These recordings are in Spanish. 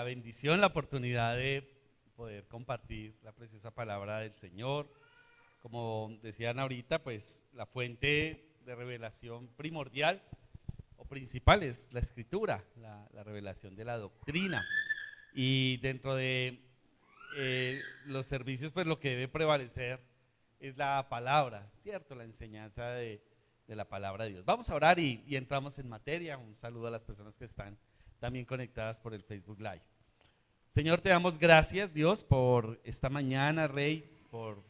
la bendición, la oportunidad de poder compartir la preciosa palabra del Señor. Como decían ahorita, pues la fuente de revelación primordial o principal es la Escritura, la revelación de la doctrina. Y dentro de los servicios, pues lo que debe prevalecer es la palabra, ¿cierto? La enseñanza de la palabra de Dios. Vamos a orar y entramos en materia. Un saludo a las personas que están también conectadas por el Facebook Live. Señor, te damos gracias, Dios, por esta mañana, Rey, por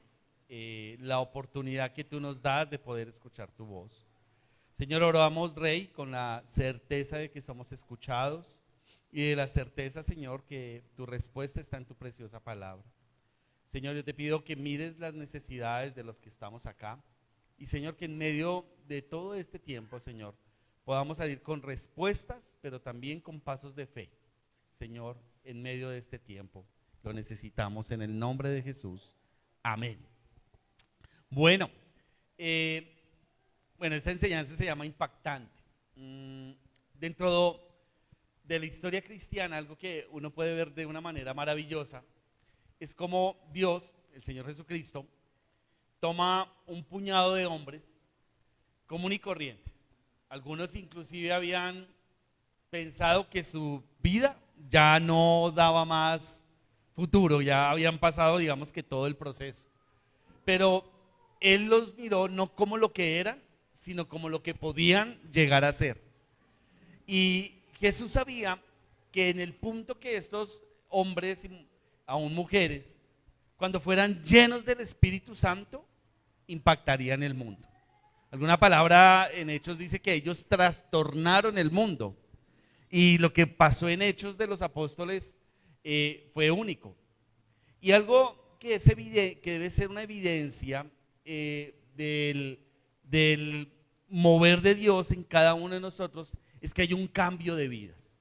la oportunidad que tú nos das de poder escuchar tu voz. Señor, oramos, Rey, con la certeza de que somos escuchados y de la certeza, Señor, que tu respuesta está en tu preciosa palabra. Señor, yo te pido que mires las necesidades de los que estamos acá y, Señor, que en medio de todo este tiempo, Señor, podamos salir con respuestas, pero también con pasos de fe. Señor, en medio de este tiempo, lo necesitamos en el nombre de Jesús. Amén. Bueno, esta enseñanza se llama impactante. Dentro de la historia cristiana, algo que uno puede ver de una manera maravillosa, es como Dios, el Señor Jesucristo, toma un puñado de hombres común y corriente. Algunos inclusive habían pensado que su vida ya no daba más futuro, ya habían pasado, digamos que todo el proceso. Pero Él los miró no como lo que eran, sino como lo que podían llegar a ser. Y Jesús sabía que en el punto que estos hombres y aún mujeres, cuando fueran llenos del Espíritu Santo, impactarían el mundo. Alguna palabra en Hechos dice que ellos trastornaron el mundo. Y lo que pasó en Hechos de los Apóstoles fue único. Y algo que debe ser una evidencia del mover de Dios en cada uno de nosotros es que hay un cambio de vidas.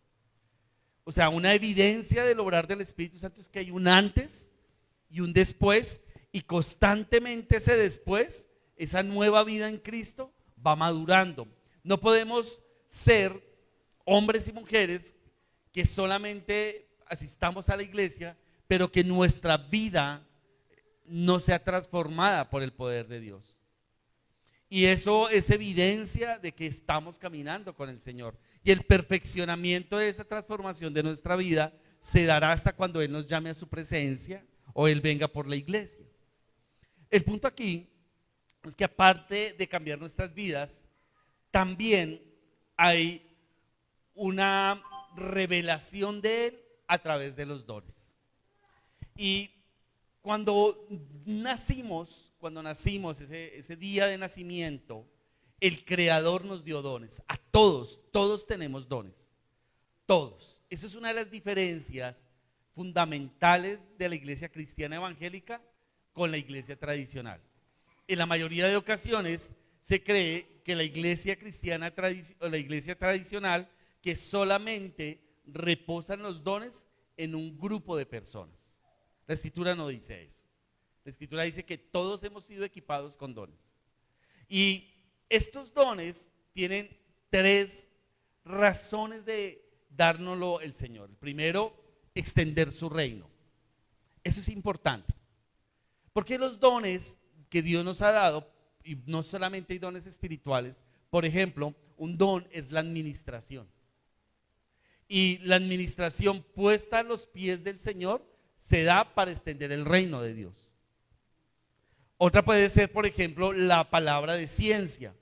O sea, una evidencia del obrar del Espíritu Santo es que hay un antes y un después, y constantemente ese después, esa nueva vida en Cristo va madurando. No podemos ser hombres y mujeres que solamente asistamos a la iglesia, pero que nuestra vida no sea transformada por el poder de Dios. Y eso es evidencia de que estamos caminando con el Señor. Y el perfeccionamiento de esa transformación de nuestra vida se dará hasta cuando Él nos llame a su presencia o Él venga por la iglesia. El punto aquí es que aparte de cambiar nuestras vidas, también hay una revelación de Él a través de los dones. Y cuando nacimos, ese día de nacimiento, el Creador nos dio dones. A todos tenemos dones. Todos. Eso es una de las diferencias fundamentales de la iglesia cristiana evangélica con la iglesia tradicional. En la mayoría de ocasiones se cree que la iglesia cristiana o la iglesia tradicional que solamente reposan los dones en un grupo de personas. La Escritura no dice eso. La Escritura dice que todos hemos sido equipados con dones. Y estos dones tienen tres razones de dárnoslo el Señor. El primero, extender su reino. Eso es importante. Porque los dones que Dios nos ha dado, y no solamente hay dones espirituales, por ejemplo, un don es la administración. Y la administración puesta a los pies del Señor se da para extender el reino de Dios. Otra puede ser, por ejemplo, la palabra de ciencia.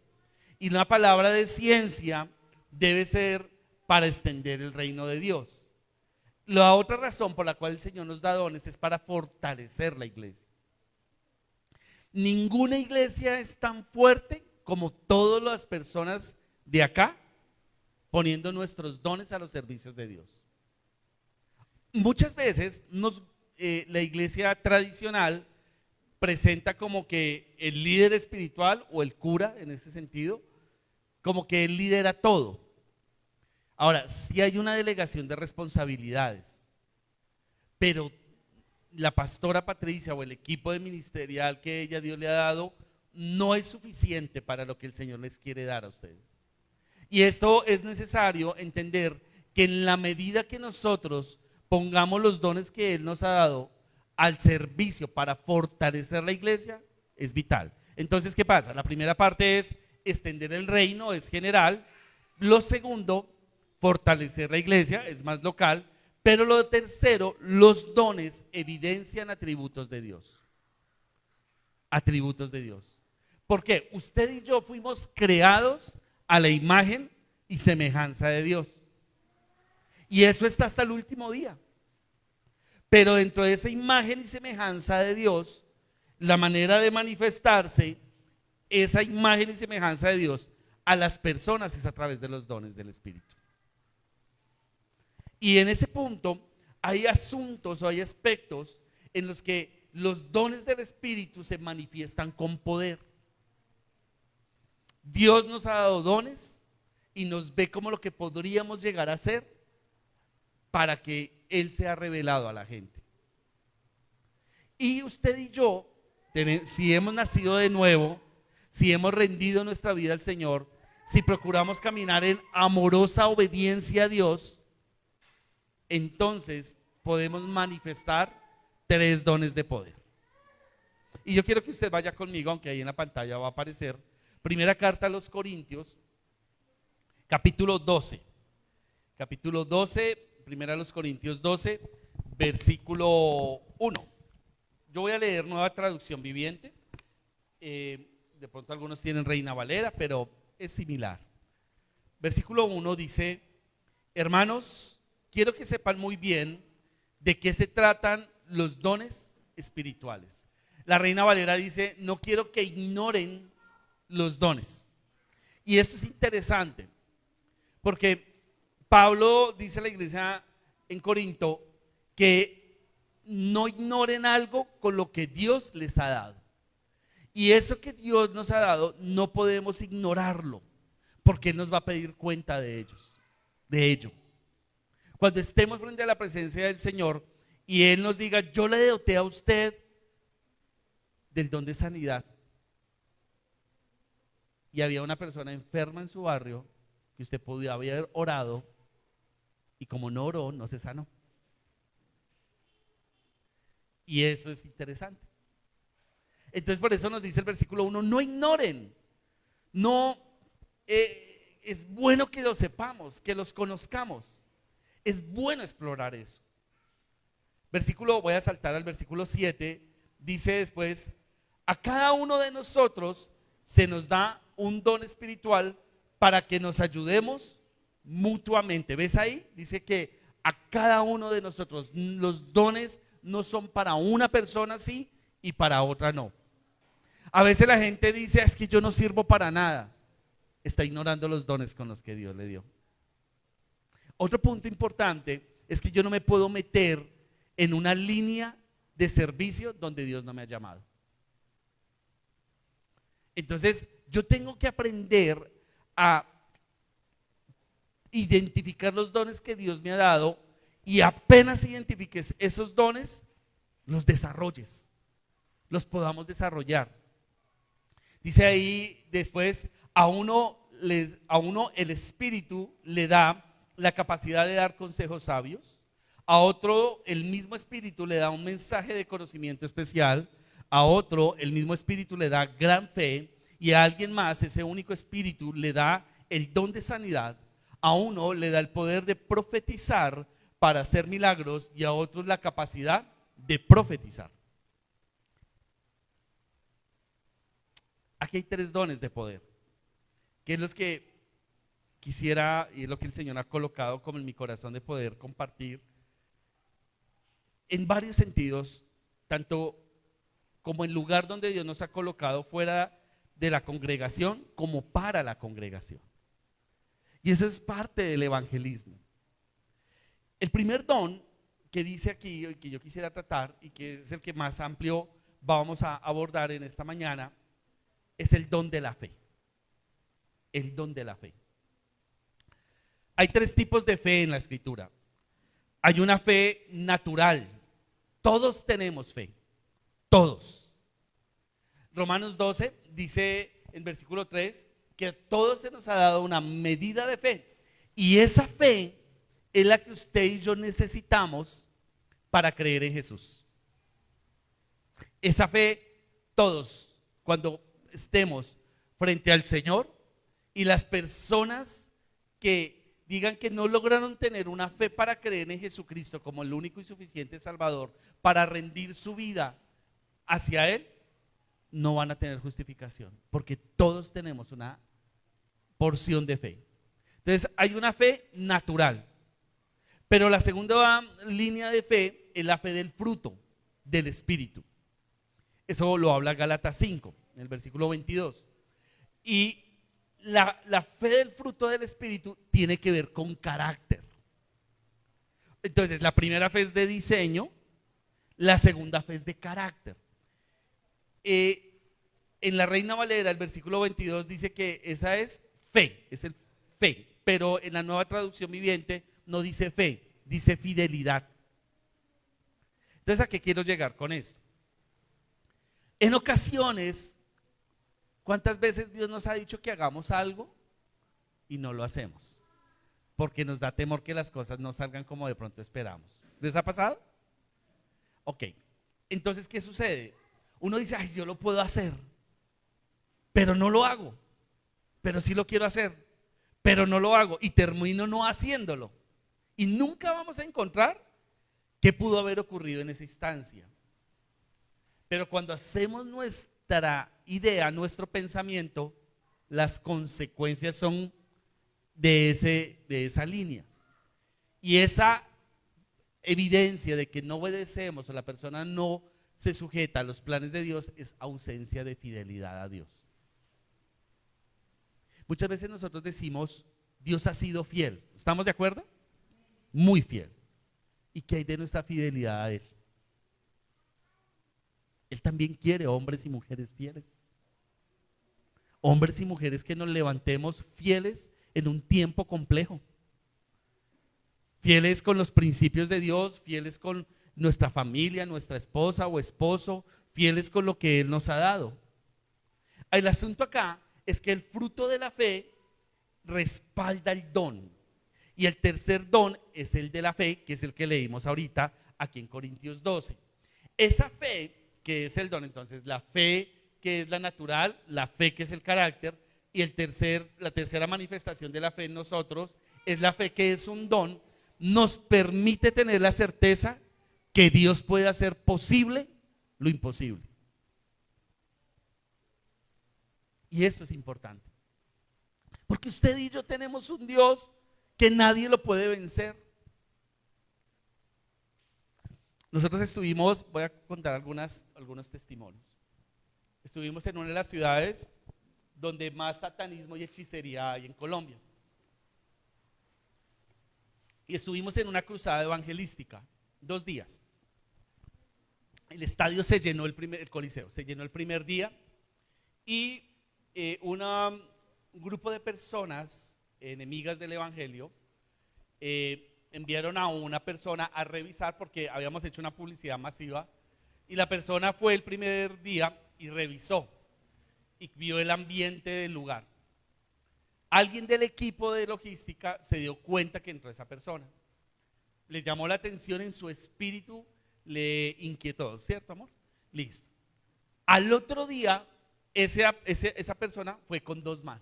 Y la palabra de ciencia debe ser para extender el reino de Dios. La otra razón por la cual el Señor nos da dones es para fortalecer la iglesia. Ninguna iglesia es tan fuerte como todas las personas de acá poniendo nuestros dones a los servicios de Dios. Muchas veces la iglesia tradicional presenta como que el líder espiritual o el cura, en ese sentido, como que él lidera todo. Ahora, sí hay una delegación de responsabilidades, pero la pastora Patricia o el equipo de ministerial que Dios le ha dado no es suficiente para lo que el Señor les quiere dar a ustedes. Y esto es necesario entender que en la medida que nosotros pongamos los dones que Él nos ha dado al servicio para fortalecer la iglesia, es vital. Entonces, ¿qué pasa? La primera parte es extender el reino, es general. Lo segundo, fortalecer la iglesia, es más local. Pero lo tercero, los dones evidencian atributos de Dios. Atributos de Dios. ¿Por qué? Usted y yo fuimos creados a la imagen y semejanza de Dios. Y eso está hasta el último día. Pero dentro de esa imagen y semejanza de Dios, la manera de manifestarse esa imagen y semejanza de Dios a las personas es a través de los dones del Espíritu. Y en ese punto hay asuntos o hay aspectos en los que los dones del Espíritu se manifiestan con poder. Dios nos ha dado dones y nos ve como lo que podríamos llegar a ser para que Él sea revelado a la gente. Y usted y yo, si hemos nacido de nuevo, si hemos rendido nuestra vida al Señor, si procuramos caminar en amorosa obediencia a Dios, entonces podemos manifestar 3 dones de poder. Y yo quiero que usted vaya conmigo, aunque ahí en la pantalla va a aparecer, primera carta a los Corintios, capítulo 12. Capítulo 12, primera a los Corintios 12, versículo 1. Yo voy a leer Nueva Traducción Viviente. De pronto algunos tienen Reina Valera, pero es similar. Versículo 1 dice: hermanos, quiero que sepan muy bien de qué se tratan los dones espirituales. La Reina Valera dice: no quiero que ignoren los dones. Y esto es interesante, porque Pablo dice a la iglesia en Corinto que no ignoren algo con lo que Dios les ha dado. Y eso que Dios nos ha dado no podemos ignorarlo, porque Él nos va a pedir cuenta de ello. Cuando estemos frente a la presencia del Señor y Él nos diga: yo le doté a usted del don de sanidad, y había una persona enferma en su barrio que usted podía haber orado, y como no oró, no se sanó. Y eso es interesante. Entonces por eso nos dice el versículo 1, no ignoren, no, es bueno que lo sepamos, que los conozcamos, es bueno explorar eso. Voy a saltar al versículo 7, dice después: a cada uno de nosotros se nos da un don espiritual para que nos ayudemos mutuamente. ¿Ves ahí? Dice que a cada uno de nosotros, los dones no son para una persona sí y para otra no. A veces la gente dice: es que yo no sirvo para nada. Está ignorando los dones con los que Dios le dio. Otro punto importante es que yo no me puedo meter en una línea de servicio donde Dios no me ha llamado. Entonces yo tengo que aprender a identificar los dones que Dios me ha dado, y apenas identifiques esos dones, los desarrolles, los podamos desarrollar. Dice ahí después: a uno el Espíritu le da la capacidad de dar consejos sabios, a otro el mismo Espíritu le da un mensaje de conocimiento especial, a otro el mismo Espíritu le da gran fe, y a alguien más ese único Espíritu le da el don de sanidad, a uno le da el poder de profetizar para hacer milagros, y a otros la capacidad de profetizar. Aquí hay 3 dones de poder, que es los que quisiera, y es lo que el Señor ha colocado como en mi corazón de poder compartir en varios sentidos, tanto como el lugar donde Dios nos ha colocado fuera de la congregación como para la congregación. Y eso es parte del evangelismo. El primer don que dice aquí y que yo quisiera tratar, y que es el que más amplio vamos a abordar en esta mañana, es el don de la fe. El don de la fe. Hay 3 tipos de fe en la Escritura. Hay una fe natural. Todos tenemos fe. Todos. Romanos 12 dice en versículo 3 que a todos se nos ha dado una medida de fe. Y esa fe es la que usted y yo necesitamos para creer en Jesús. Esa fe, todos, cuando estemos frente al Señor y las personas que digan que no lograron tener una fe para creer en Jesucristo como el único y suficiente Salvador, para rendir su vida hacia Él, no van a tener justificación, porque todos tenemos una porción de fe. Entonces hay una fe natural, pero la segunda línea de fe es la fe del fruto del Espíritu. Eso lo habla Gálatas 5, en el versículo 22. Y la fe del fruto del Espíritu tiene que ver con carácter. Entonces, la primera fe es de diseño, la segunda fe es de carácter. En la Reina Valera, el versículo 22 dice que esa es fe, es el fe, pero en la Nueva Traducción Viviente no dice fe, dice fidelidad. Entonces, ¿a qué quiero llegar con esto? En ocasiones, ¿cuántas veces Dios nos ha dicho que hagamos algo y no lo hacemos? Porque nos da temor que las cosas no salgan como de pronto esperamos. ¿Les ha pasado? Ok, entonces, ¿qué sucede? Uno dice, ay, yo lo puedo hacer, pero no lo hago. Pero sí lo quiero hacer, pero no lo hago. Y termino no haciéndolo. Y nunca vamos a encontrar qué pudo haber ocurrido en esa instancia. Pero cuando hacemos nuestra idea, nuestro pensamiento, las consecuencias son de esa línea. Y esa evidencia de que no obedecemos o la persona no se sujeta a los planes de Dios es ausencia de fidelidad a Dios. Muchas veces nosotros decimos, Dios ha sido fiel. ¿Estamos de acuerdo? Muy fiel. ¿Y qué hay de nuestra fidelidad a Él? Él también quiere hombres y mujeres fieles. Hombres y mujeres que nos levantemos fieles en un tiempo complejo. Fieles con los principios de Dios, fieles con nuestra familia, nuestra esposa o esposo, fieles con lo que Él nos ha dado. El asunto acá es que el fruto de la fe respalda el don. Y el tercer don es el de la fe, que es el que leímos ahorita aquí en Corintios 12. Esa fe, que es el don, entonces la fe que es la natural, la fe que es el carácter, y la tercera manifestación de la fe en nosotros es la fe que es un don, nos permite tener la certeza que Dios puede hacer posible lo imposible. Y eso es importante. Porque usted y yo tenemos un Dios que nadie lo puede vencer. Nosotros estuvimos, voy a contar algunos testimonios. Estuvimos en una de las ciudades donde más satanismo y hechicería hay en Colombia. Y estuvimos en una cruzada evangelística, 2 días. El estadio se llenó, el Coliseo se llenó el primer día y un grupo de personas enemigas del evangelio enviaron a una persona a revisar porque habíamos hecho una publicidad masiva y la persona fue el primer día y revisó y vio el ambiente del lugar. Alguien del equipo de logística se dio cuenta que entró esa persona. Le llamó la atención en su espíritu, le inquietó, ¿cierto, amor? Listo. Al otro día, esa persona fue con 2 más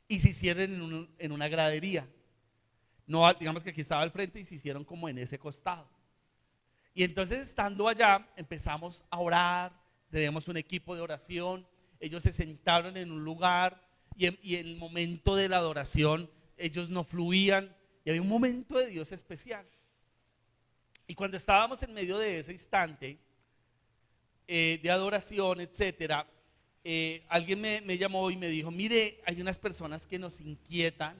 y se hicieron en una gradería. No, digamos que aquí estaba al frente y se hicieron como en ese costado. Y entonces estando allá empezamos a orar, tenemos un equipo de oración, ellos se sentaron en un lugar y en el momento de la adoración ellos no fluían y había un momento de Dios especial. Y cuando estábamos en medio de ese instante de adoración, etcétera, alguien me llamó y me dijo, mire, hay unas personas que nos inquietan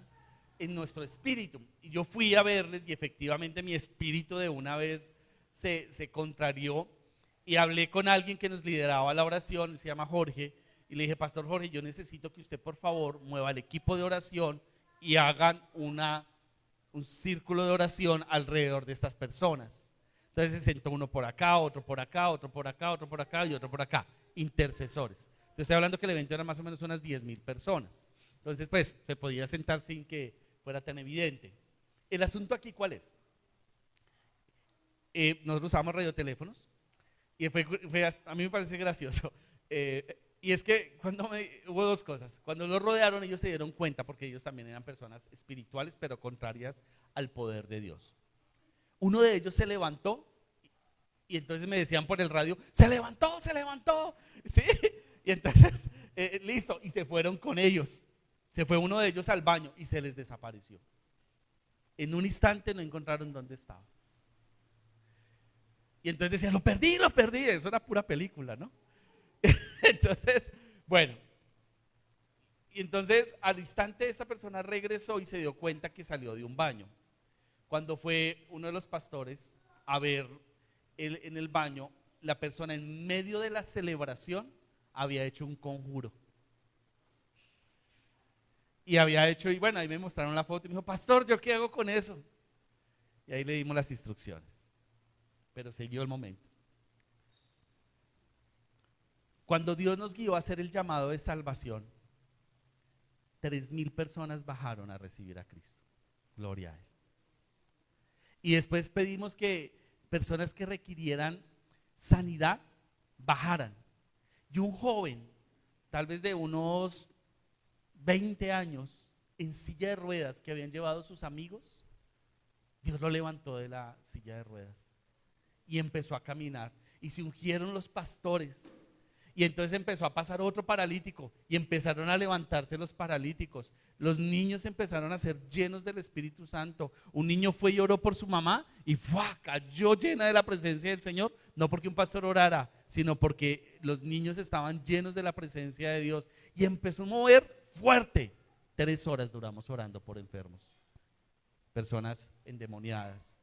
en nuestro espíritu. Y yo fui a verles y efectivamente mi espíritu de una vez se contrarió y hablé con alguien que nos lideraba la oración, se llama Jorge, y le dije, Pastor Jorge, yo necesito que usted por favor mueva el equipo de oración y hagan un círculo de oración alrededor de estas personas. Entonces se sentó uno por acá, otro por acá, otro por acá, otro por acá y otro por acá, intercesores. Te estoy hablando que el evento era más o menos unas 10,000 personas. Entonces pues se podía sentar sin que fuera tan evidente. El asunto aquí, ¿cuál es? nosotros usábamos radioteléfonos y a mí me parece gracioso. Y es que hubo dos cosas. Cuando los rodearon, ellos se dieron cuenta, porque ellos también eran personas espirituales, pero contrarias al poder de Dios. Uno de ellos se levantó y entonces me decían por el radio, se levantó, ¿sí? Y entonces, listo, y se fueron con ellos. Se fue uno de ellos al baño y se les desapareció. En un instante no encontraron dónde estaba. Y entonces decían, lo perdí, eso era pura película, ¿no? Entonces, bueno, y entonces al instante esa persona regresó y se dio cuenta que salió de un baño. Cuando fue uno de los pastores a ver en el baño, la persona en medio de la celebración había hecho un conjuro. Y había hecho, y bueno, ahí me mostraron la foto y me dijo, pastor, ¿yo qué hago con eso? Y ahí le dimos las instrucciones. Pero siguió el momento. Cuando Dios nos guió a hacer el llamado de salvación, 3,000 personas bajaron a recibir a Cristo. Gloria a Él. Y después pedimos que personas que requirieran sanidad bajaran. Y un joven, tal vez de unos 20 años, en silla de ruedas, que habían llevado sus amigos, Dios lo levantó de la silla de ruedas y empezó a caminar. Y se ungieron los pastores. Y entonces empezó a pasar otro paralítico y empezaron a levantarse los paralíticos. Los niños empezaron a ser llenos del Espíritu Santo. Un niño fue y oró por su mamá y ¡fua! Cayó llena de la presencia del Señor. No porque un pastor orara, sino porque los niños estaban llenos de la presencia de Dios. Y empezó a mover fuerte. 3 horas duramos orando por enfermos, personas endemoniadas.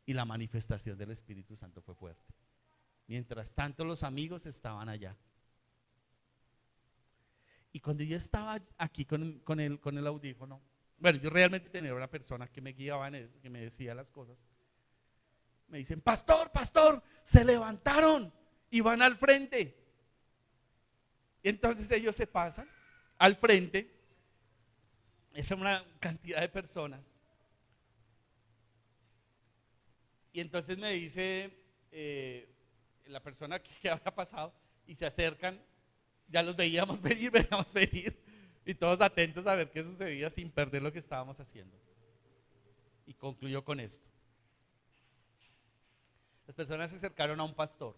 Y la manifestación del Espíritu Santo fue fuerte. Mientras tanto los amigos estaban allá. Y cuando yo estaba aquí con el audífono, bueno, yo realmente tenía una persona que me guiaba en eso, que me decía las cosas. Me dicen, pastor, se levantaron y van al frente. Y entonces ellos se pasan al frente. Es una cantidad de personas. Y entonces me dice la persona que había pasado y se acercan, ya los veíamos venir y todos atentos a ver qué sucedía sin perder lo que estábamos haciendo. Y concluyó con esto. Las personas se acercaron a un pastor,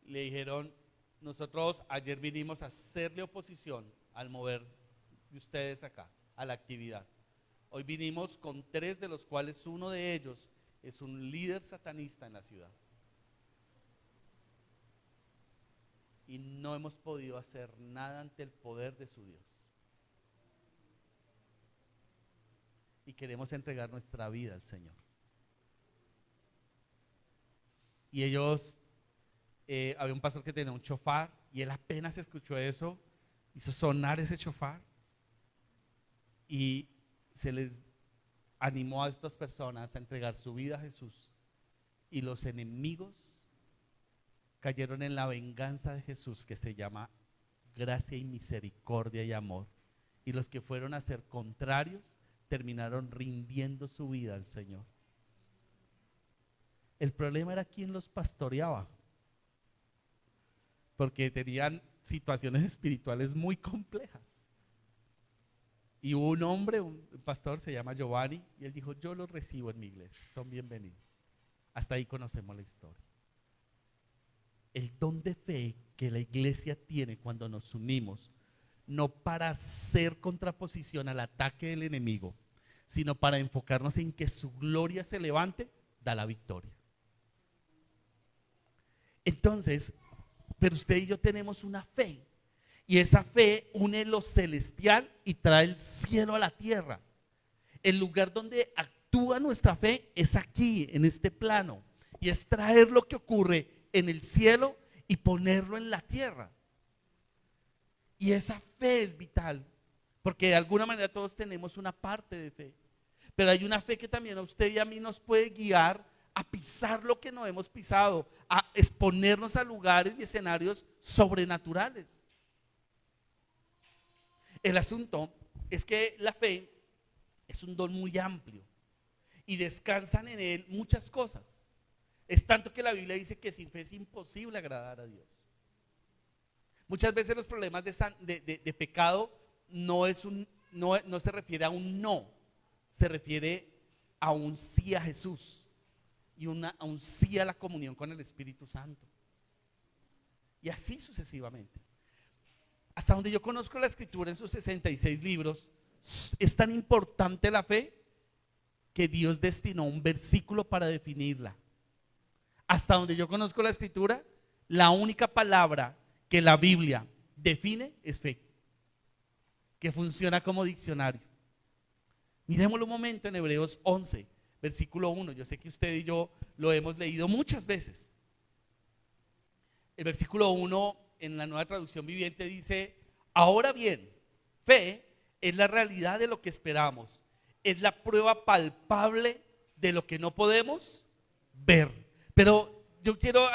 le dijeron, nosotros ayer vinimos a hacerle oposición al mover de ustedes acá, a la actividad. Hoy vinimos con 3 de los cuales uno de ellos es un líder satanista en la ciudad. Y no hemos podido hacer nada ante el poder de su Dios. Y queremos entregar nuestra vida al Señor. Y ellos, había un pastor que tenía un chofar y él apenas escuchó eso, hizo sonar ese chofar y se les animó a estas personas a entregar su vida a Jesús. Y los enemigos cayeron en la venganza de Jesús, que se llama gracia y misericordia y amor. Y los que fueron a ser contrarios terminaron rindiendo su vida al Señor. El problema era quién los pastoreaba, porque tenían situaciones espirituales muy complejas. Y hubo un hombre, un pastor, se llama Giovanni, y él dijo, yo los recibo en mi iglesia, son bienvenidos. Hasta ahí conocemos la historia. El don de fe que la iglesia tiene cuando nos unimos, no para hacer contraposición al ataque del enemigo, sino para enfocarnos en que su gloria se levante, da la victoria. Entonces, pero usted y yo tenemos una fe, y esa fe une lo celestial y trae el cielo a la tierra. El lugar donde actúa nuestra fe es aquí, en este plano, y es traer lo que ocurre en el cielo y ponerlo en la tierra. Y esa fe es vital, porque de alguna manera todos tenemos una parte de fe, pero hay una fe que también a usted y a mí nos puede guiar a pisar lo que no hemos pisado, a exponernos a lugares y escenarios sobrenaturales. El asunto es que la fe es un don muy amplio y descansan en él muchas cosas. Es tanto que la Biblia dice que sin fe es imposible agradar a Dios. Muchas veces los problemas de pecado no se refiere a un no, se refiere a un sí a Jesús y a un sí a la comunión con el Espíritu Santo. Y así sucesivamente. Hasta donde yo conozco la Escritura en sus 66 libros, es tan importante la fe que Dios destinó un versículo para definirla. Hasta donde yo conozco la Escritura, la única palabra que la Biblia define es fe, que funciona como diccionario. Miremoslo un momento en Hebreos 11, versículo 1. Yo sé que usted y yo lo hemos leído muchas veces. El versículo 1 en la Nueva Traducción Viviente dice: ahora bien, fe es la realidad de lo que esperamos, es la prueba palpable de lo que no podemos ver. Pero yo quiero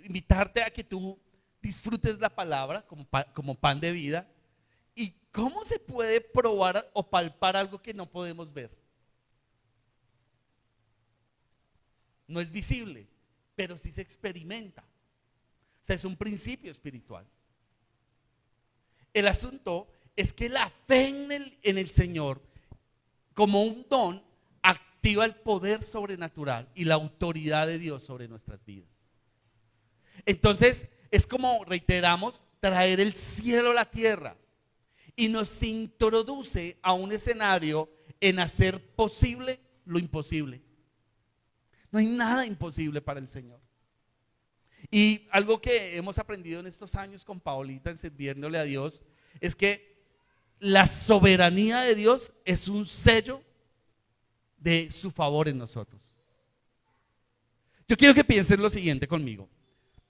invitarte a que tú disfrutes la palabra como pan de vida. ¿Y cómo se puede probar o palpar algo que no podemos ver? No es visible, pero sí se experimenta. O sea, es un principio espiritual. El asunto es que la fe en el Señor, como un don, activa el poder sobrenatural y la autoridad de Dios sobre nuestras vidas. Entonces, es como, reiteramos, traer el cielo a la tierra y nos introduce a un escenario en hacer posible lo imposible. No hay nada imposible para el Señor. Y algo que hemos aprendido en estos años con Paolita, encendiéndole a Dios, es que la soberanía de Dios es un sello de su favor en nosotros. Yo quiero que piensen lo siguiente conmigo.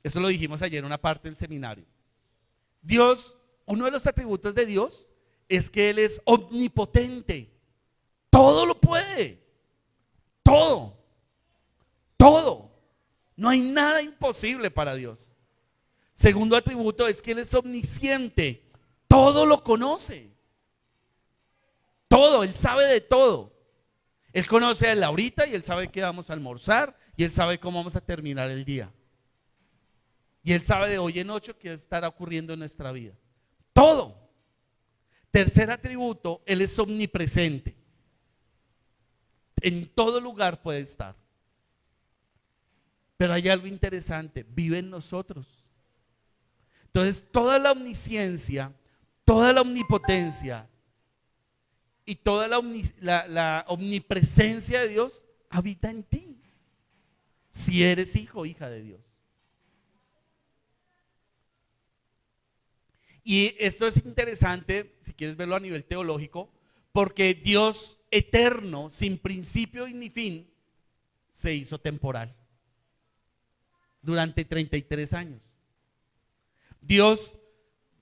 Eso lo dijimos ayer en una parte del seminario. Dios, uno de los atributos de Dios es que Él es omnipotente. Todo lo puede. Todo. Todo. No hay nada imposible para Dios. Segundo atributo es que Él es omnisciente. Todo lo conoce. Todo, Él sabe de todo. Él conoce a Él ahorita y Él sabe qué vamos a almorzar y Él sabe cómo vamos a terminar el día. Y Él sabe de hoy en 8 qué estará ocurriendo en nuestra vida. Todo. Tercer atributo, Él es omnipresente. En todo lugar puede estar. Pero hay algo interesante, vive en nosotros. Entonces, toda la omnisciencia, toda la omnipotencia y toda la omnipresencia de Dios habita en ti. Si eres hijo o hija de Dios. Y esto es interesante, si quieres verlo a nivel teológico, porque Dios eterno, sin principio ni fin, se hizo temporal durante 33 años. Dios,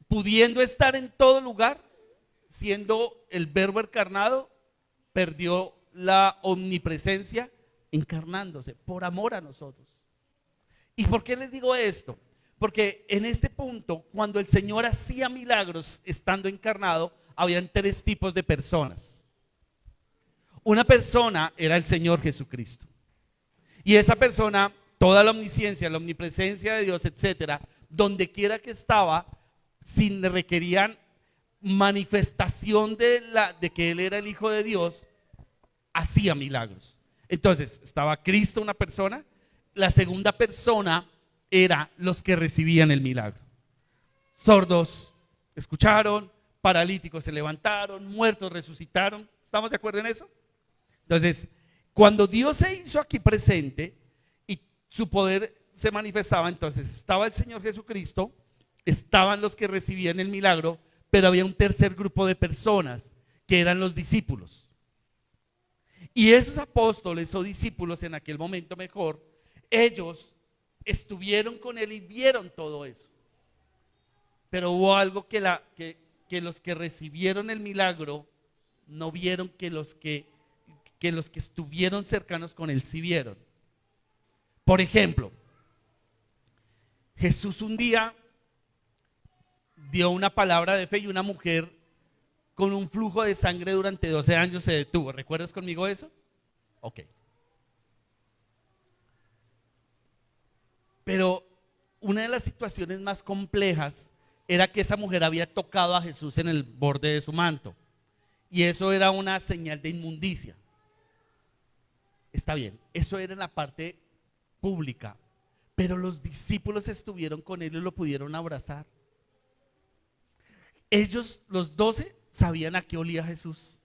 pudiendo estar en todo lugar, siendo el verbo encarnado, perdió la omnipresencia encarnándose por amor a nosotros. ¿Y por qué les digo esto? Porque en este punto, cuando el Señor hacía milagros estando encarnado, habían tres tipos de personas. Una persona era el Señor Jesucristo. Y esa persona, toda la omnisciencia, la omnipresencia de Dios, etcétera, donde quiera que estaba, sin requerían manifestación de que Él era el Hijo de Dios, hacía milagros. Entonces, estaba Cristo, una persona. La segunda persona era los que recibían el milagro. Sordos escucharon, paralíticos se levantaron, muertos resucitaron. ¿Estamos de acuerdo en eso? Entonces, cuando Dios se hizo aquí presente y su poder se manifestaba, entonces estaba el Señor Jesucristo, estaban los que recibían el milagro, pero había un tercer grupo de personas que eran los discípulos. Y esos apóstoles o discípulos en aquel momento mejor, ellos estuvieron con Él y vieron todo eso. Pero hubo algo que los que recibieron el milagro no vieron que los que estuvieron cercanos con Él sí vieron. Por ejemplo, Jesús un día dio una palabra de fe y una mujer con un flujo de sangre durante 12 años se detuvo. ¿Recuerdas conmigo eso? Ok. Pero una de las situaciones más complejas era que esa mujer había tocado a Jesús en el borde de su manto. Y eso era una señal de inmundicia. Está bien, eso era en la parte pública. Pero los discípulos estuvieron con él y lo pudieron abrazar. Ellos, los 12, sabían a qué olía Jesús.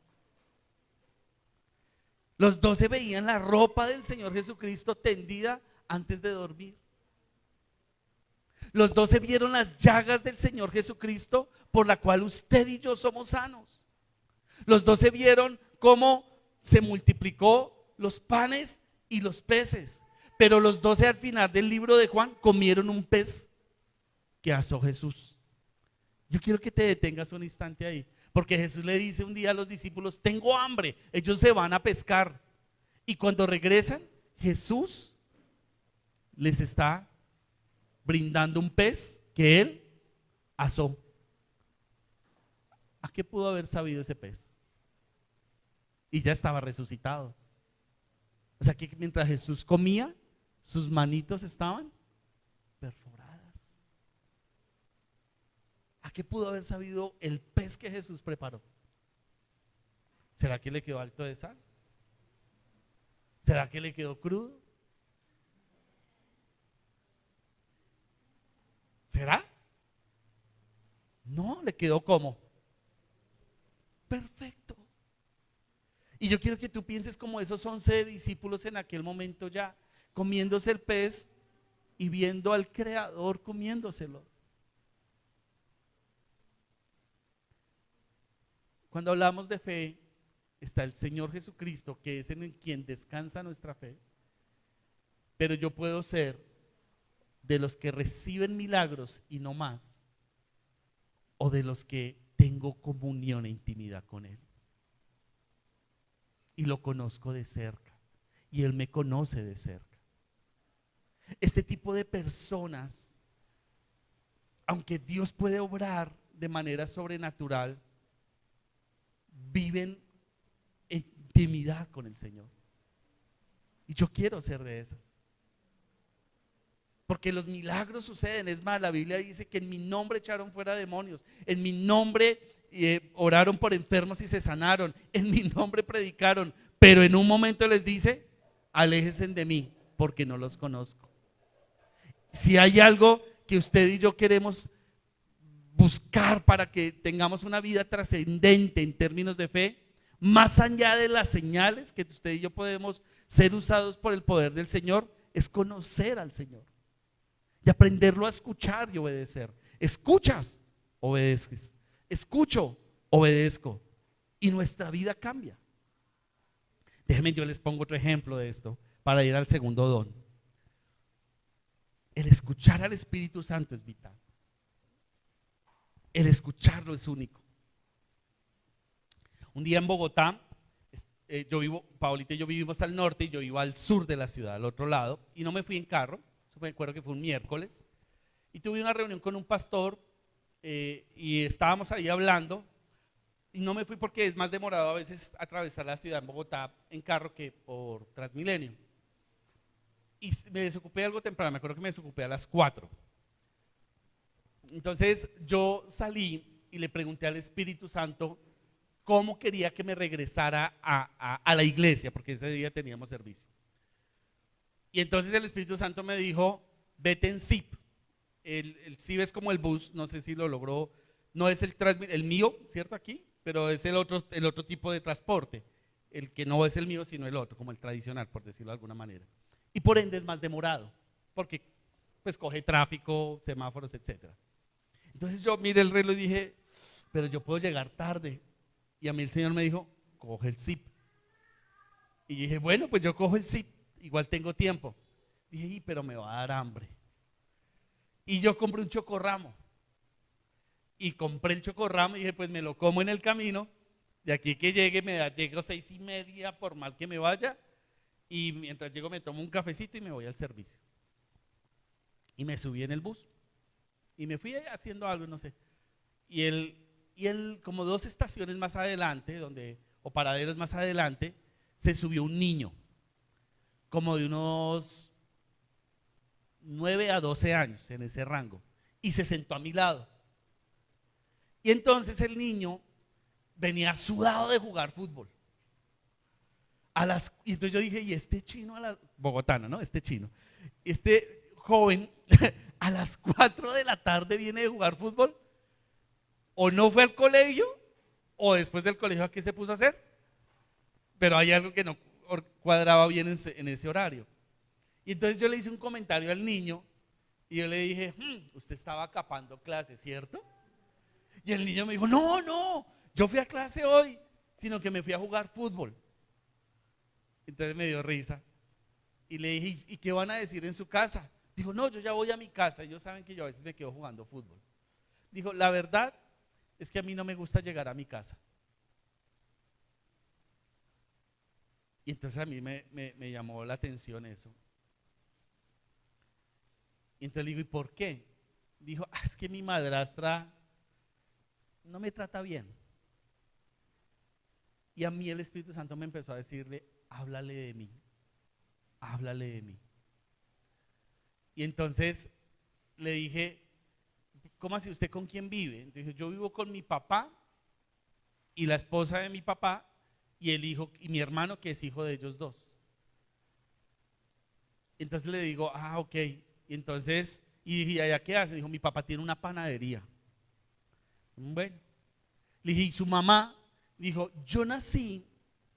Los 12 veían la ropa del Señor Jesucristo tendida antes de dormir. Los 12 vieron las llagas del Señor Jesucristo por la cual usted y yo somos sanos. Los 12 vieron cómo se multiplicó los panes y los peces. Pero los 12 al final del libro de Juan comieron un pez que asó Jesús. Yo quiero que te detengas un instante ahí, porque Jesús le dice un día a los discípulos: tengo hambre. Ellos se van a pescar y cuando regresan, Jesús les está brindando un pez que él asó. ¿A qué pudo haber sabido ese pez? Y ya estaba resucitado. O sea que mientras Jesús comía, sus manitos estaban perforadas. ¿A qué pudo haber sabido el pez que Jesús preparó? ¿Será que le quedó alto de sal? ¿Será que le quedó crudo? ¿Será? No, le quedó como perfecto. Y yo quiero que tú pienses como esos 11 discípulos en aquel momento ya, comiéndose el pez y viendo al Creador comiéndoselo. Cuando hablamos de fe, está el Señor Jesucristo, que es en quien descansa nuestra fe. Pero yo puedo ser de los que reciben milagros y no más, o de los que tengo comunión e intimidad con Él. Y lo conozco de cerca, y Él me conoce de cerca. Este tipo de personas, aunque Dios puede obrar de manera sobrenatural, viven en intimidad con el Señor. Y yo quiero ser de esas. Porque los milagros suceden. Es más, la Biblia dice que en mi nombre echaron fuera demonios. En mi nombre oraron por enfermos y se sanaron. En mi nombre predicaron. Pero en un momento les dice: aléjense de mí porque no los conozco. Si hay algo que usted y yo queremos buscar para que tengamos una vida trascendente en términos de fe, más allá de las señales que usted y yo podemos ser usados por el poder del Señor, es conocer al Señor y aprenderlo a escuchar y obedecer. Escuchas, obedeces. Escucho, obedezco. Y nuestra vida cambia. Déjenme, yo les pongo otro ejemplo de esto para ir al segundo don. El escuchar al Espíritu Santo es vital. El escucharlo es único. Un día en Bogotá, Paulita y yo vivimos al norte y yo iba al sur de la ciudad, al otro lado, y no me fui en carro. Me acuerdo que fue un miércoles, y tuve una reunión con un pastor y estábamos ahí hablando, y no me fui porque es más demorado a veces atravesar la ciudad en Bogotá en carro que por Transmilenio. Y me desocupé algo temprano, me acuerdo que me desocupé a las 4. Entonces yo salí y le pregunté al Espíritu Santo cómo quería que me regresara a la iglesia, porque ese día teníamos servicio. Y entonces el Espíritu Santo me dijo: vete en Zip. El Zip es como el bus, no sé si lo logró, no es el mío, ¿cierto? Aquí, pero es el otro tipo de transporte, el que no es el mío sino el otro, como el tradicional, por decirlo de alguna manera. Y por ende es más demorado, porque pues coge tráfico, semáforos, etc. Entonces yo miré el reloj y dije: pero yo puedo llegar tarde. Y a mí el Señor me dijo: coge el Zip. Y yo dije: bueno, pues yo cojo el Zip. Igual tengo tiempo. Dije: pero me va a dar hambre. Y yo compré un chocorramo. Y compré el chocorramo y dije: pues me lo como en el camino. De aquí que llegue, llego 6:30 por mal que me vaya. Y mientras llego me tomo un cafecito y me voy al servicio. Y me subí en el bus. Y me fui haciendo algo, no sé. Y él como 2 estaciones más adelante, o paraderos más adelante, se subió un niño. Como de unos 9 a 12 años, en ese rango, y se sentó a mi lado. Y entonces el niño venía sudado de jugar fútbol. Y entonces yo dije, ¿y este chino bogotano, ¿no? Este chino, este joven a las 4 de la tarde viene de jugar fútbol? ¿O no fue al colegio? ¿O después del colegio a qué se puso a hacer? Pero hay algo que no cuadraba bien en ese horario. Y entonces yo le hice un comentario al niño y yo le dije, usted estaba capando clase, ¿cierto? Y el niño me dijo, no, no, yo fui a clase hoy, sino que me fui a jugar fútbol. Entonces me dio risa y le dije, ¿y qué van a decir en su casa? Dijo, no, yo ya voy a mi casa, ellos saben que yo a veces me quedo jugando fútbol. Dijo, la verdad es que a mí no me gusta llegar a mi casa. Y entonces a mí me llamó la atención eso. Y entonces le digo, ¿y por qué? Dijo, es que mi madrastra no me trata bien. Y a mí el Espíritu Santo me empezó a decirle, háblale de mí, háblale de mí. Y entonces le dije, ¿cómo así? ¿Usted con quién vive? Entonces yo vivo con mi papá y la esposa de mi papá y el hijo y mi hermano que es hijo de ellos dos. Entonces le digo, ok. Y entonces, y dije, ¿allá qué hace? Dijo, mi papá tiene una panadería. Bueno, le dije, ¿y su mamá? Dijo, yo nací,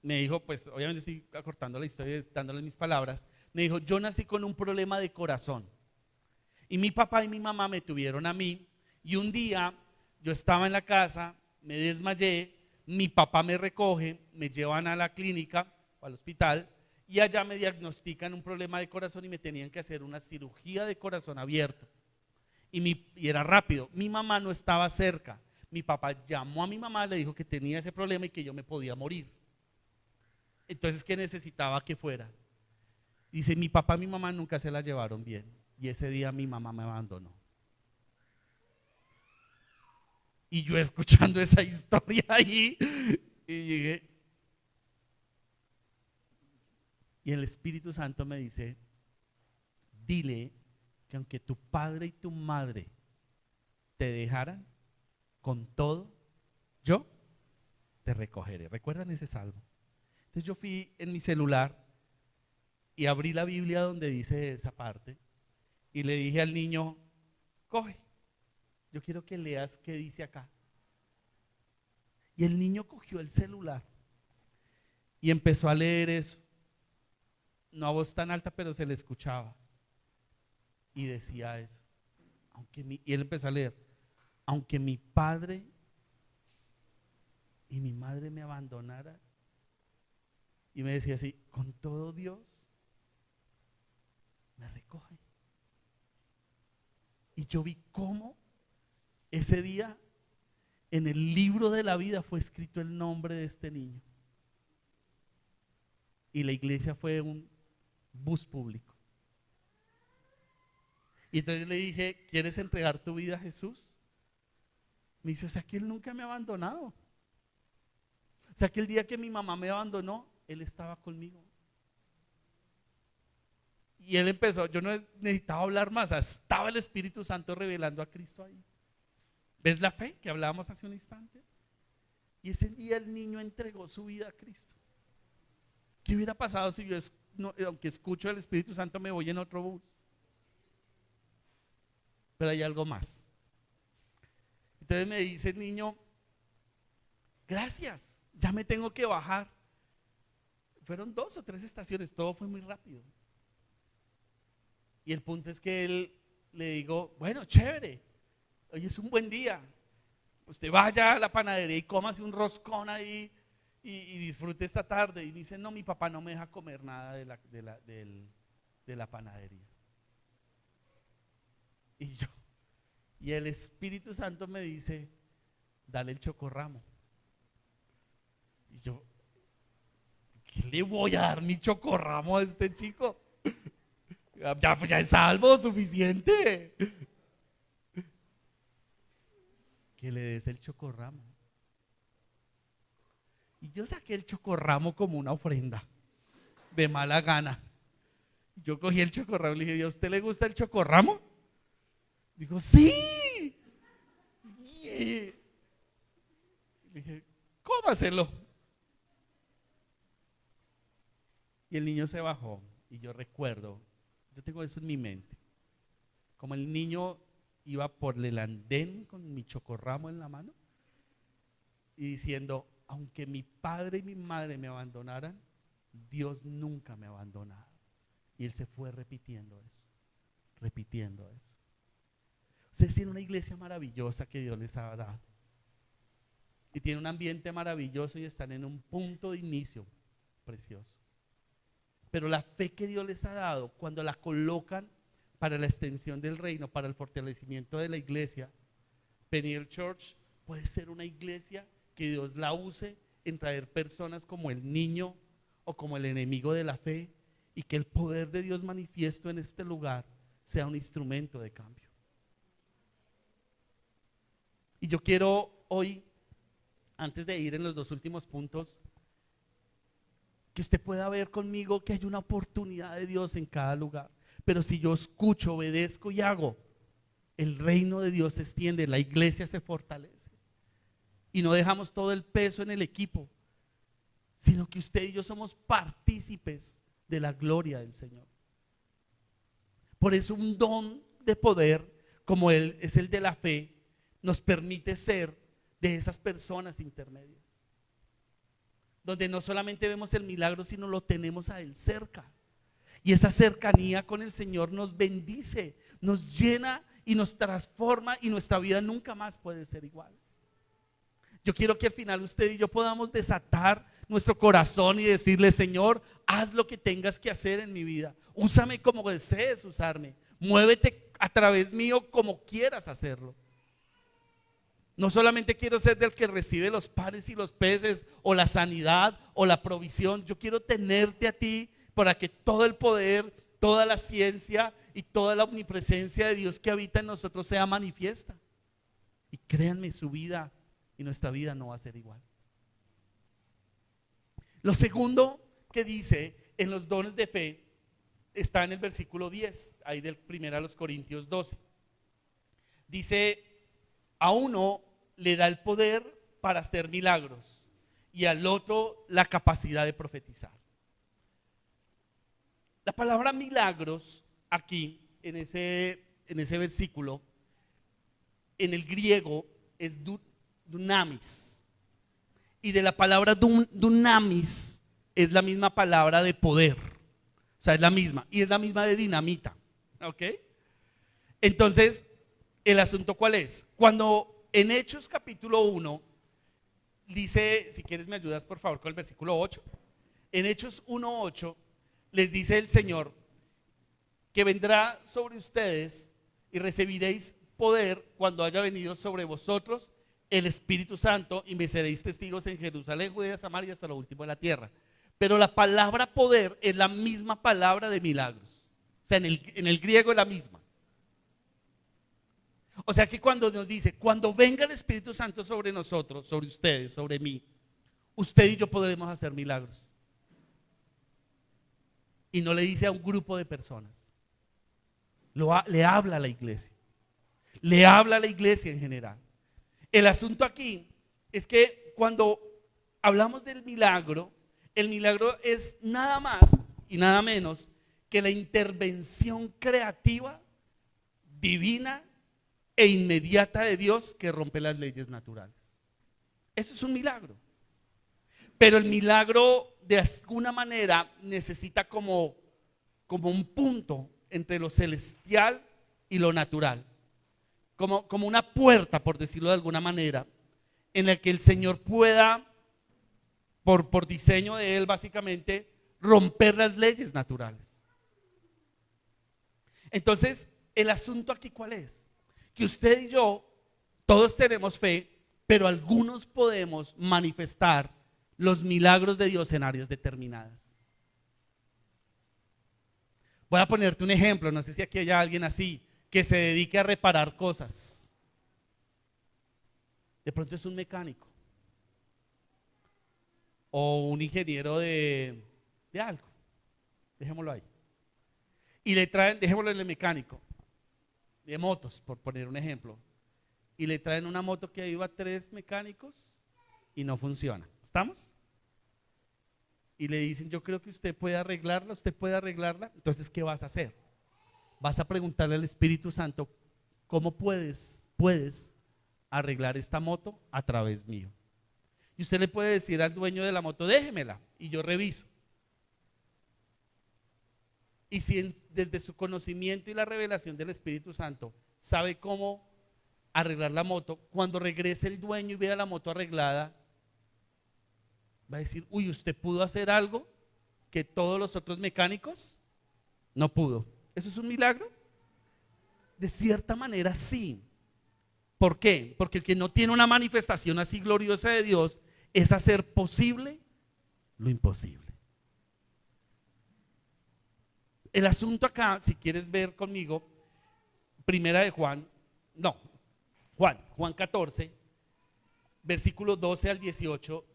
me dijo, pues obviamente estoy acortando la historia, dándole mis palabras, me dijo, yo nací con un problema de corazón. Y mi papá y mi mamá me tuvieron a mí, y un día yo estaba en la casa, me desmayé, mi papá me recoge, me llevan a la clínica, al hospital, y allá me diagnostican un problema de corazón y me tenían que hacer una cirugía de corazón abierto. Y era rápido, mi mamá no estaba cerca. Mi papá llamó a mi mamá, le dijo que tenía ese problema y que yo me podía morir. Entonces, ¿qué necesitaba que fuera? Dice, mi papá y mi mamá nunca se la llevaron bien. Y ese día mi mamá me abandonó. Y yo escuchando esa historia ahí, y llegué. Y el Espíritu Santo me dice, dile que aunque tu padre y tu madre te dejaran, con todo, yo te recogeré. ¿Recuerdan ese salmo? Entonces yo fui en mi celular y abrí la Biblia donde dice esa parte y le dije al niño, coge, yo quiero que leas qué dice acá. Y el niño cogió el celular y empezó a leer eso. No a voz tan alta, pero se le escuchaba. Y decía eso. Y él empezó a leer, aunque mi padre y mi madre me abandonaran. Y me decía así, con todo Dios me recoge. Y yo vi cómo ese día en el libro de la vida fue escrito el nombre de este niño. Y la iglesia fue un bus público. Y entonces le dije, ¿quieres entregar tu vida a Jesús? Me dice, o sea que él nunca me ha abandonado. O sea que el día que mi mamá me abandonó, él estaba conmigo. Y él empezó, yo no necesitaba hablar más, estaba el Espíritu Santo revelando a Cristo ahí. ¿Ves la fe que hablábamos hace un instante? Y ese día el niño entregó su vida a Cristo. ¿Qué hubiera pasado si yo, aunque escucho el Espíritu Santo, me voy en otro bus? Pero hay algo más. Entonces me dice el niño, gracias, ya me tengo que bajar. Fueron 2 o 3 estaciones, todo fue muy rápido. Y el punto es que él le digo, bueno, chévere, hoy es un buen día. Usted vaya a la panadería y cómase un roscón ahí y disfrute esta tarde. Y me dice, no, mi papá no me deja comer nada de la panadería. Y el Espíritu Santo me dice, dale el chocorramo. Y yo, ¿qué le voy a dar mi chocorramo a este chico? Ya es salvo, suficiente. Que le des el chocorramo. Y yo saqué el chocorramo como una ofrenda, de mala gana. Yo cogí el chocorramo y le dije, ¿a usted le gusta el chocorramo? Dijo, sí. Y le dije, cómaselo. Y el niño se bajó y yo recuerdo, yo tengo eso en mi mente, como el niño iba por el andén con mi chocorramo en la mano y diciendo, aunque mi padre y mi madre me abandonaran, Dios nunca me ha abandonado. Y él se fue repitiendo eso, repitiendo eso. Ustedes tienen una iglesia maravillosa que Dios les ha dado. Y tienen un ambiente maravilloso y están en un punto de inicio precioso. Pero la fe que Dios les ha dado, cuando la colocan para la extensión del reino, para el fortalecimiento de la iglesia, Peniel Church puede ser una iglesia que Dios la use en traer personas como el niño o como el enemigo de la fe, y que el poder de Dios manifiesto en este lugar sea un instrumento de cambio. Y yo quiero hoy, antes de ir en los dos últimos puntos, que usted pueda ver conmigo que hay una oportunidad de Dios en cada lugar. Pero si yo escucho, obedezco y hago, el reino de Dios se extiende, la iglesia se fortalece. Y no dejamos todo el peso en el equipo, sino que usted y yo somos partícipes de la gloria del Señor. Por eso un don de poder, como él es el de la fe, nos permite ser de esas personas intermedias, donde no solamente vemos el milagro, sino lo tenemos a Él cerca. Y esa cercanía con el Señor nos bendice, nos llena y nos transforma, y nuestra vida nunca más puede ser igual. Yo quiero que al final usted y yo podamos desatar nuestro corazón y decirle, Señor, haz lo que tengas que hacer en mi vida. Úsame como desees usarme. Muévete a través mío como quieras hacerlo. No solamente quiero ser del que recibe los panes y los peces, o la sanidad, o la provisión. Yo quiero tenerte a ti para que todo el poder, toda la ciencia y toda la omnipresencia de Dios que habita en nosotros sea manifiesta. Y créanme, su vida y nuestra vida no va a ser igual. Lo segundo que dice en los dones de fe está en el versículo 10, ahí del 1 Corintios 12. Dice, a uno le da el poder para hacer milagros y al otro la capacidad de profetizar. La palabra milagros aquí en ese versículo, en el griego es dunamis, y de la palabra dunamis es la misma palabra de poder, o sea, es la misma, y es la misma de dinamita, ¿ok? Entonces, el asunto ¿cuál es? Cuando en Hechos capítulo 1 dice, si quieres me ayudas por favor con el versículo 8, en Hechos 1:8 les dice el Señor que vendrá sobre ustedes y recibiréis poder cuando haya venido sobre vosotros el Espíritu Santo, y me seréis testigos en Jerusalén, Judea, Samaria, hasta lo último de la tierra. Pero la palabra poder es la misma palabra de milagros, o sea, en el griego es la misma. O sea que cuando nos dice, cuando venga el Espíritu Santo sobre nosotros, sobre ustedes, sobre mí, usted y yo podremos hacer milagros. Y no le dice a un grupo de personas, le habla a la iglesia, le habla a la iglesia en general. El asunto aquí es que cuando hablamos del milagro, el milagro es nada más y nada menos que la intervención creativa, divina e inmediata de Dios que rompe las leyes naturales. Esto es un milagro. Pero el milagro de alguna manera necesita como un punto entre lo celestial y lo natural. Como una puerta, por decirlo de alguna manera, en la que el Señor pueda, por diseño de Él básicamente, romper las leyes naturales. Entonces, el asunto aquí ¿cuál es? Que usted y yo, todos tenemos fe, pero algunos podemos manifestar los milagros de Dios en áreas determinadas. Voy a ponerte un ejemplo, no sé si aquí hay alguien así, que se dedique a reparar cosas. De pronto es un mecánico o un ingeniero de algo, dejémoslo ahí. y le traen, dejémoslo en el mecánico, de motos, por poner un ejemplo, y le traen una moto que iba a 3 mecánicos y no funciona. ¿Estamos? Y le dicen, yo creo que usted puede arreglarla, entonces ¿qué vas a hacer? Vas a preguntarle al Espíritu Santo, ¿cómo puedes arreglar esta moto a través mío? Y usted le puede decir al dueño de la moto, déjemela y yo reviso. Y si desde su conocimiento y la revelación del Espíritu Santo sabe cómo arreglar la moto, cuando regrese el dueño y vea la moto arreglada, va a decir, uy, usted pudo hacer algo que todos los otros mecánicos no pudo. ¿Eso es un milagro? De cierta manera sí. ¿Por qué? Porque el que no tiene una manifestación así gloriosa de Dios es hacer posible lo imposible. El asunto acá, si quieres ver conmigo, primera de Juan 14, versículos 12 al 18,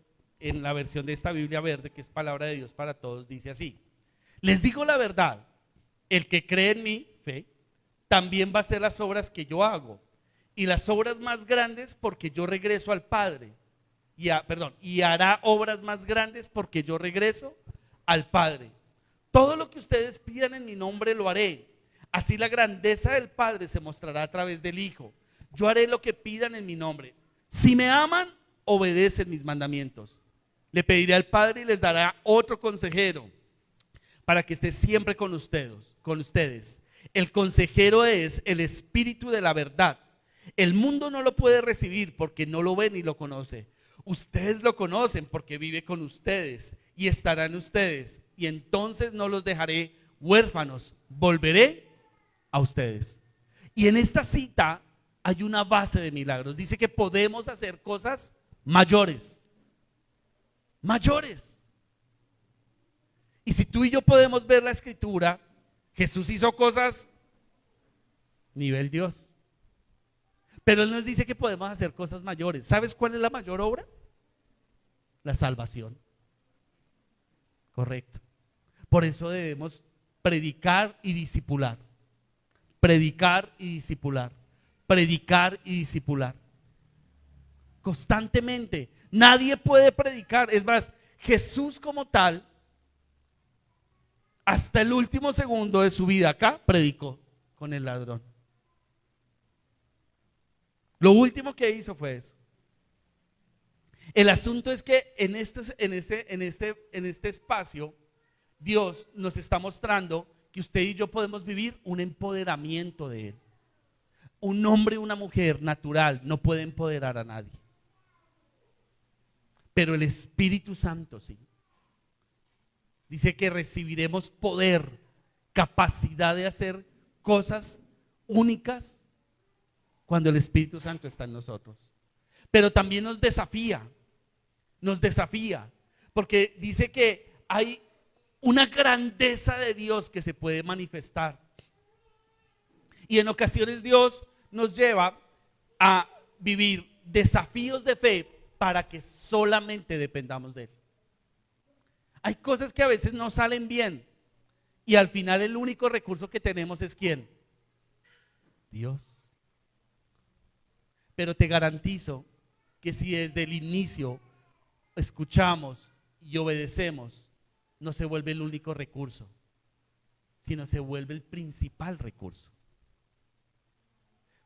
en la versión de esta Biblia verde, que es palabra de Dios para todos, dice así: les digo la verdad, el que cree en mí, fe, también va a hacer las obras que yo hago, y las obras más grandes porque yo regreso al Padre, y hará obras más grandes porque yo regreso al Padre. Todo lo que ustedes pidan en mi nombre lo haré, así la grandeza del Padre se mostrará a través del Hijo. Yo haré lo que pidan en mi nombre. Si me aman, obedecen mis mandamientos. Le pediré al Padre y les dará otro consejero para que esté siempre con ustedes. El consejero es el Espíritu de la verdad. El mundo no lo puede recibir porque no lo ve ni lo conoce. Ustedes lo conocen porque vive con ustedes y estará en ustedes. Y entonces no los dejaré huérfanos, volveré a ustedes. Y en esta cita hay una base de milagros. Dice que podemos hacer cosas mayores. Y si tú y yo podemos ver la escritura, Jesús hizo cosas nivel Dios. Pero Él nos dice que podemos hacer cosas mayores. ¿Sabes cuál es la mayor obra? La salvación. Correcto. Por eso debemos predicar y discipular. Predicar y discipular. Predicar y discipular. Constantemente. Nadie puede predicar. Es más, Jesús como tal, hasta el último segundo de su vida acá, predicó con el ladrón. Lo último que hizo fue eso. El asunto es que en este espacio, Dios nos está mostrando que usted y yo podemos vivir un empoderamiento de Él. Un hombre y una mujer natural no puede empoderar a nadie. Pero el Espíritu Santo sí. Dice que recibiremos poder, capacidad de hacer cosas únicas cuando el Espíritu Santo está en nosotros. Pero también nos desafía, porque dice que hay una grandeza de Dios que se puede manifestar. Y en ocasiones Dios nos lleva a vivir desafíos de fe para que solamente dependamos de Él. Hay cosas que a veces no salen bien y al final el único recurso que tenemos es ¿quién? Dios. Pero te garantizo que si desde el inicio escuchamos y obedecemos, no se vuelve el único recurso, sino se vuelve el principal recurso.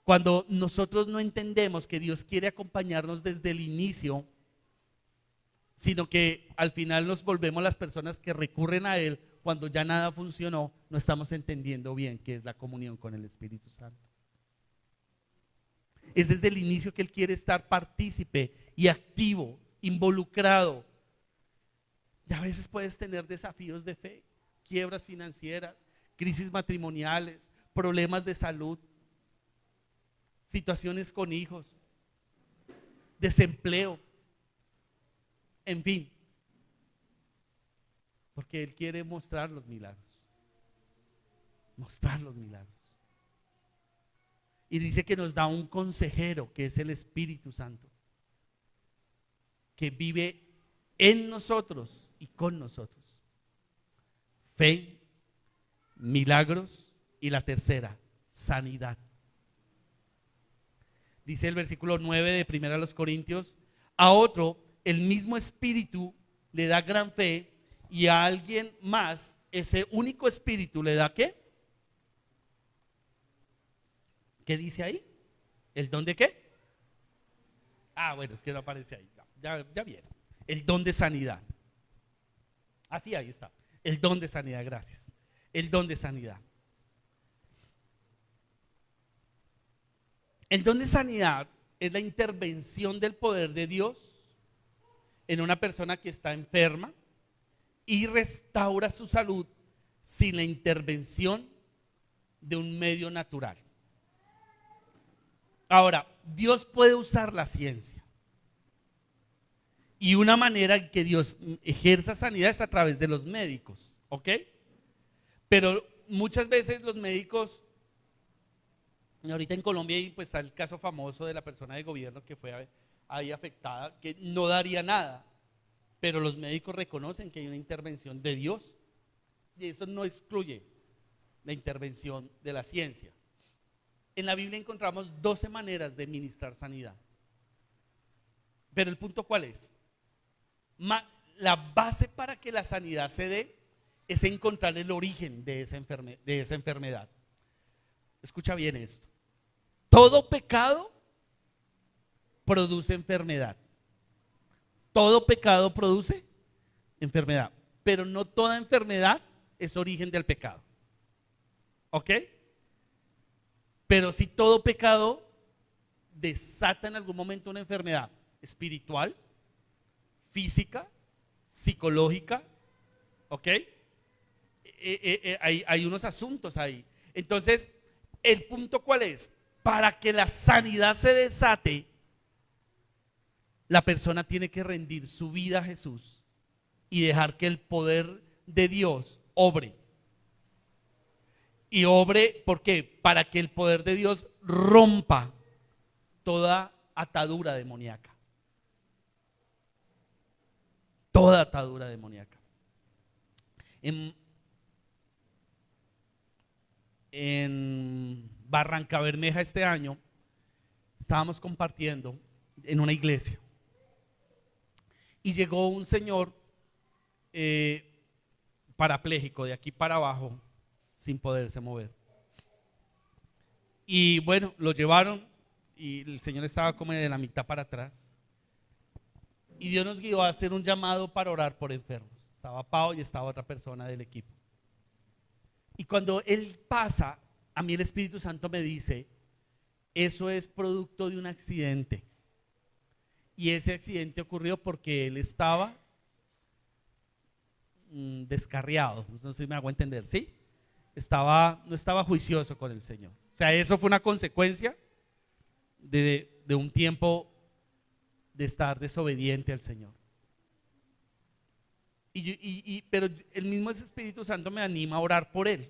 Cuando nosotros no entendemos que Dios quiere acompañarnos desde el inicio, sino que al final nos volvemos las personas que recurren a Él cuando ya nada funcionó, no estamos entendiendo bien qué es la comunión con el Espíritu Santo. Es desde el inicio que Él quiere estar partícipe y activo, involucrado. Y a veces puedes tener desafíos de fe, quiebras financieras, crisis matrimoniales, problemas de salud, situaciones con hijos, desempleo, en fin. Porque Él quiere mostrar los milagros. Mostrar los milagros. Y dice que nos da un consejero, que es el Espíritu Santo, que vive en nosotros y con nosotros. Fe, milagros y la tercera, sanidad. Dice el versículo 9 de 1 Corintios, a otro el mismo Espíritu le da gran fe y a alguien más ese único Espíritu le da ¿qué? ¿Qué dice ahí? ¿El don de qué? Ah, bueno, es que no aparece ahí. Ya vieron. El don de sanidad. Ah, sí, ahí está. El don de sanidad, gracias. El don de sanidad. El don de sanidad es la intervención del poder de Dios en una persona que está enferma y restaura su salud sin la intervención de un medio natural. Ahora, Dios puede usar la ciencia. Y una manera en que Dios ejerza sanidad es a través de los médicos, ¿ok? Pero muchas veces los médicos, ahorita en Colombia pues, está el caso famoso de la persona de gobierno que fue ahí afectada, que no daría nada, pero los médicos reconocen que hay una intervención de Dios y eso no excluye la intervención de la ciencia. En la Biblia encontramos 12 maneras de ministrar sanidad. Pero el punto ¿cuál es? La base para que la sanidad se dé es encontrar el origen de esa enfermedad. Escucha bien esto. Todo pecado produce enfermedad. Todo pecado produce enfermedad. Pero no toda enfermedad es origen del pecado. ¿Ok? Pero si todo pecado desata en algún momento una enfermedad espiritual, física, psicológica, ¿ok? Hay unos asuntos ahí. Entonces, el punto ¿cuál es? Para que la sanidad se desate, la persona tiene que rendir su vida a Jesús y dejar que el poder de Dios obre. Y obre, ¿por qué? Para que el poder de Dios rompa toda atadura demoníaca. Toda atadura demoníaca. En Barranca Bermeja este año estábamos compartiendo en una iglesia y llegó un señor parapléjico de aquí para abajo sin poderse mover. Y bueno, lo llevaron y el señor estaba como de la mitad para atrás. Y Dios nos guió a hacer un llamado para orar por enfermos. Estaba Pau y estaba otra persona del equipo. Y cuando él pasa, a mí el Espíritu Santo me dice, eso es producto de un accidente. Y ese accidente ocurrió porque él estaba descarriado. No sé si me hago entender, ¿sí? No estaba juicioso con el Señor. O sea, eso fue una consecuencia de un tiempo de estar desobediente al Señor. Pero el mismo Espíritu Santo me anima a orar por él.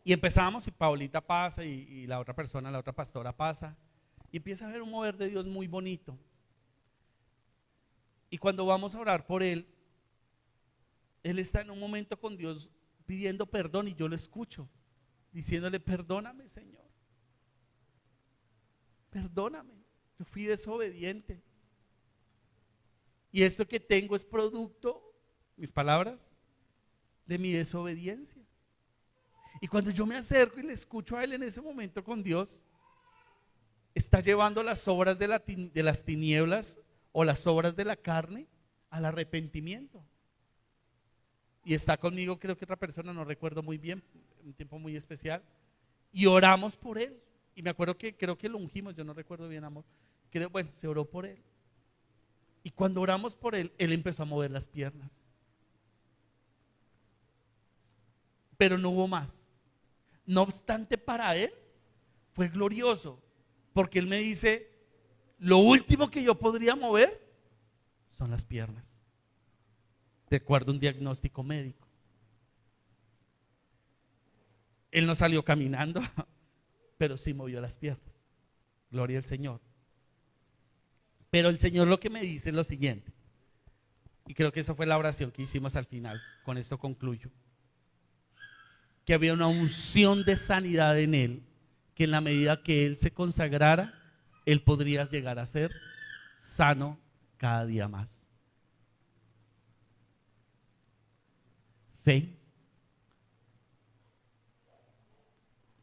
Y empezamos y Paulita pasa y la otra persona, la otra pastora pasa y empieza a ver un mover de Dios muy bonito. Y cuando vamos a orar por él, él está en un momento con Dios pidiendo perdón y yo lo escucho, diciéndole, perdóname, Señor. Perdóname, yo fui desobediente. Y esto que tengo es producto, mis palabras, de mi desobediencia. Y cuando yo me acerco y le escucho a él en ese momento con Dios, está llevando las obras de las tinieblas o las obras de la carne al arrepentimiento. Y está conmigo, creo que otra persona, no recuerdo muy bien, un tiempo muy especial, y oramos por él. Y me acuerdo que creo que lo ungimos, yo no recuerdo bien, amor. Bueno, se oró por él. Y cuando oramos por él, él empezó a mover las piernas. Pero no hubo más. No obstante, para él fue glorioso, porque él me dice, lo último que yo podría mover son las piernas, de acuerdo a un diagnóstico médico. Él no salió caminando, pero sí movió las piernas. Gloria al Señor. Pero el Señor lo que me dice es lo siguiente, y creo que eso fue la oración que hicimos al final, con esto concluyo. que había una unción de sanidad en él, que en la medida que él se consagrara, él podría llegar a ser sano cada día más. Fe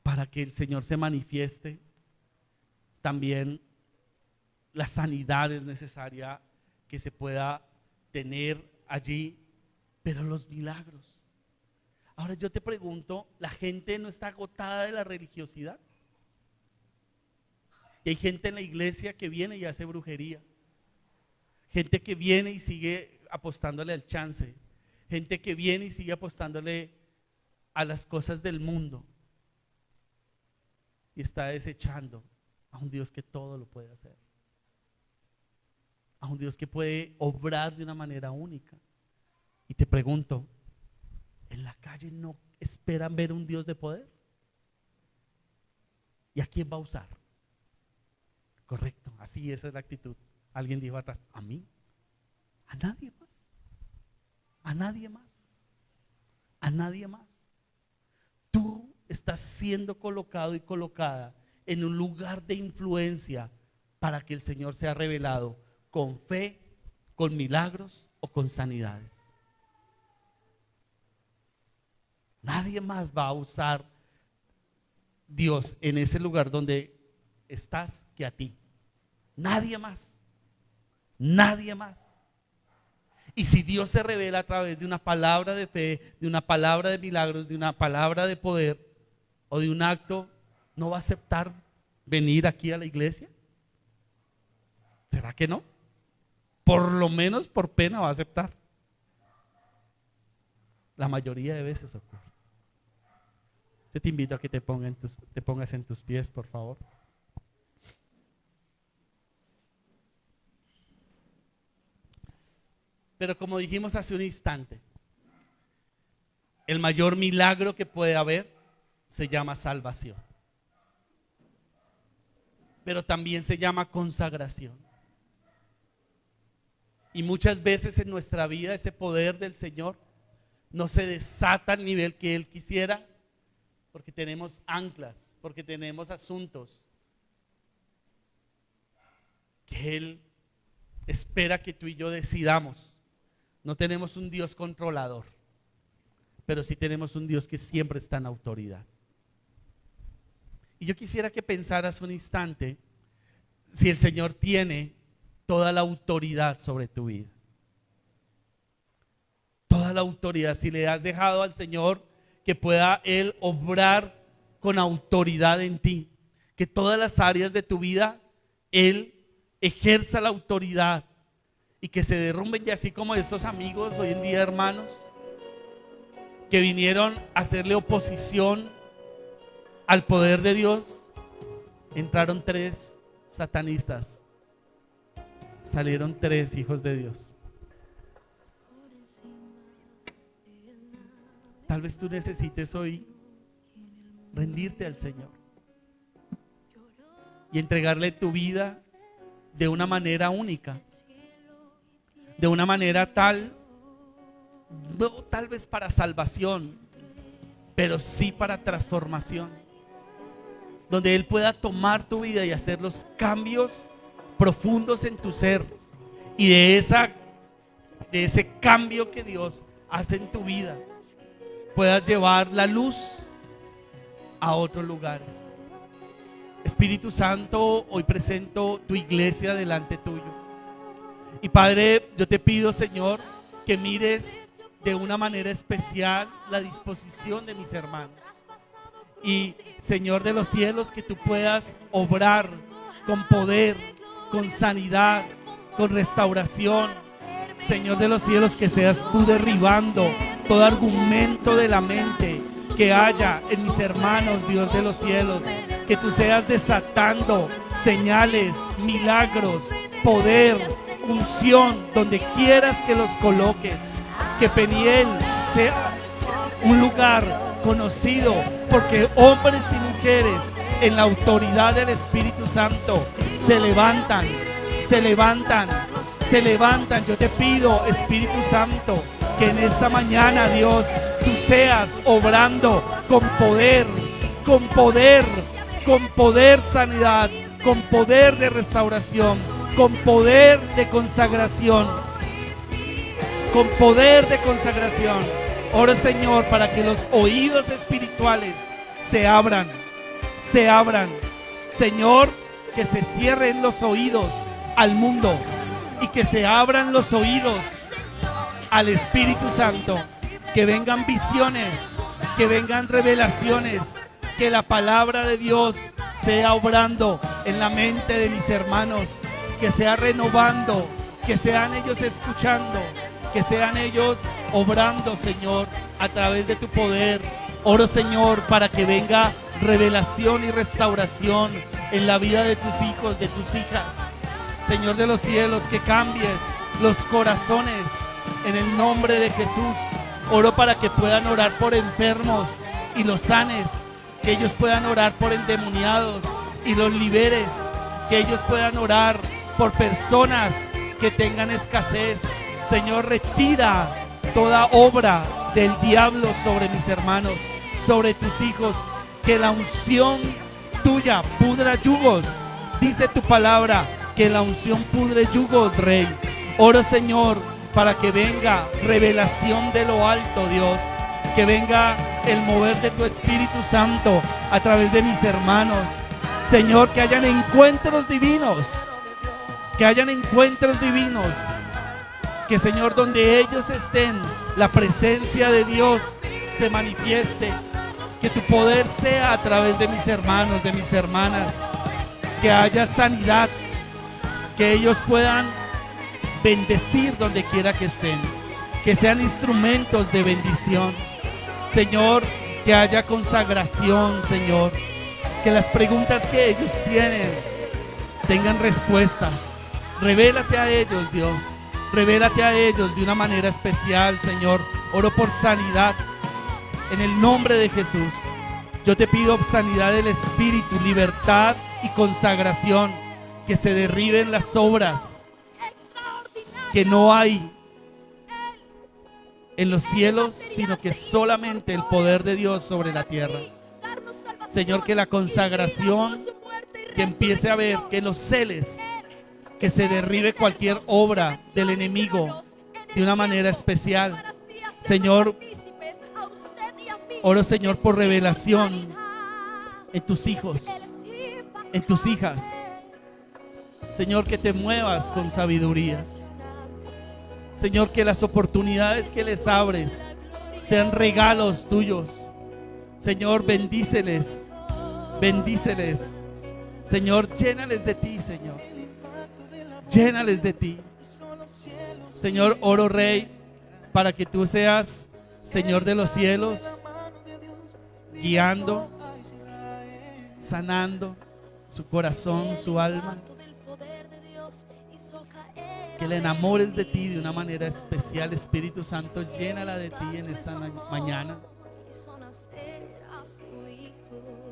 para que el Señor se manifieste. También la sanidad es necesaria que se pueda tener allí, pero los milagros. Ahora yo te pregunto, ¿la gente no está agotada de la religiosidad? Y hay gente en la iglesia que viene y hace brujería. Gente que viene y sigue apostándole al chance. Gente que viene y sigue apostándole a las cosas del mundo. Y está desechando a un Dios que todo lo puede hacer. A un Dios que puede obrar de una manera única. Y te pregunto, ¿en la calle no esperan ver un Dios de poder? ¿Y a quién va a usar? Correcto, así esa es la actitud. Alguien dijo atrás, ¿a mí? ¿A nadie más? ¿A nadie más? ¿A nadie más? Tú estás siendo colocado y colocada en un lugar de influencia para que el Señor sea revelado con fe, con milagros o con sanidades. Nadie más va a usar Dios en ese lugar donde estás que a ti. Nadie más. Nadie más. Y si Dios se revela a través de una palabra de fe, de una palabra de milagros, de una palabra de poder o de un acto, ¿no va a aceptar venir aquí a la iglesia? ¿Será que no? Por lo menos por pena va a aceptar. La mayoría de veces ocurre. Yo te invito a que te pongas en tus pies, por favor. Pero como dijimos hace un instante, el mayor milagro que puede haber se llama salvación. Pero también se llama consagración. Y muchas veces en nuestra vida ese poder del Señor no se desata al nivel que Él quisiera, porque tenemos anclas, porque tenemos asuntos que Él espera que tú y yo decidamos. No tenemos un Dios controlador, pero sí tenemos un Dios que siempre está en autoridad. Y yo quisiera que pensaras un instante si el Señor tiene toda la autoridad sobre tu vida. Toda la autoridad, si le has dejado al Señor que pueda Él obrar con autoridad en ti, que todas las áreas de tu vida Él ejerza la autoridad y que se derrumben, y así como estos amigos hoy en día, hermanos, que vinieron a hacerle oposición al poder de Dios, entraron 3 satanistas, salieron 3 hijos de Dios. Tal vez tú necesites hoy rendirte al Señor y entregarle tu vida de una manera única, de una manera tal, no tal vez para salvación, pero sí para transformación, donde Él pueda tomar tu vida y hacer los cambios profundos en tu ser, y de ese cambio que Dios hace en tu vida puedas llevar la luz a otros lugares. Espíritu Santo, hoy presento tu iglesia delante tuyo. Y Padre, yo te pido, Señor, que mires de una manera especial la disposición de mis hermanos. Y, Señor de los cielos, que tú puedas obrar con poder, con sanidad, con restauración. Señor de los cielos, que seas tú derribando todo argumento de la mente que haya en mis hermanos, Dios de los cielos. Que tú seas desatando señales, milagros, poder, unción, donde quieras que los coloques. Que Peniel sea un lugar conocido, porque hombres y mujeres en la autoridad del Espíritu Santo se levantan. Yo te pido, Espíritu Santo, que en esta mañana, Dios, tú seas obrando con poder, con poder, con poder sanidad, con poder de restauración, con poder de consagración, con poder de consagración. Oro, Señor, para que los oídos espirituales se abran, se abran. Señor, que se cierren los oídos al mundo y que se abran los oídos al Espíritu Santo, que vengan visiones, que vengan revelaciones, que la palabra de Dios sea obrando en la mente de mis hermanos, que sea renovando, que sean ellos escuchando, que sean ellos obrando, Señor, a través de tu poder. Oro, Señor, para que venga revelación y restauración en la vida de tus hijos, de tus hijas. Señor de los cielos, que cambies los corazones en el nombre de Jesús. Oro para que puedan orar por enfermos y los sanes, que ellos puedan orar por endemoniados y los liberes, que ellos puedan orar por personas que tengan escasez. Señor, retira toda obra del diablo sobre mis hermanos, sobre tus hijos, que la unción tuya pudra yugos. Dice tu palabra que la unción pudre yugos, Rey. Oro, Señor, para que venga revelación de lo alto, Dios, que venga el mover de tu Espíritu Santo a través de mis hermanos. Señor, que hayan encuentros divinos, que hayan encuentros divinos, que, Señor, donde ellos estén, la presencia de Dios se manifieste, que tu poder sea a través de mis hermanos, de mis hermanas, que haya sanidad, que ellos puedan bendecir donde quiera que estén, que sean instrumentos de bendición. Señor, que haya consagración, Señor, que las preguntas que ellos tienen tengan respuestas. Revélate a ellos, Dios, revélate a ellos de una manera especial, Señor. Oro por sanidad en el nombre de Jesús. Yo te pido sanidad del Espíritu, libertad y consagración, que se derriben las obras que no hay en los cielos, sino que solamente el poder de Dios sobre la tierra. Señor, que la consagración, que empiece a ver, que los celes, que se derribe cualquier obra del enemigo de una manera especial. Señor, oro, Señor, por revelación en tus hijos, en tus hijas. Señor, que te muevas con sabiduría. Señor, que las oportunidades que les abres sean regalos tuyos. Señor, bendíceles, bendíceles. Señor, llénales de ti, Señor. Llénales de ti. Señor, oro, Rey, para que tú seas, Señor de los cielos, guiando, sanando su corazón, su alma. Que la enamores de ti de una manera especial. Espíritu Santo, llénala de ti en esta mañana.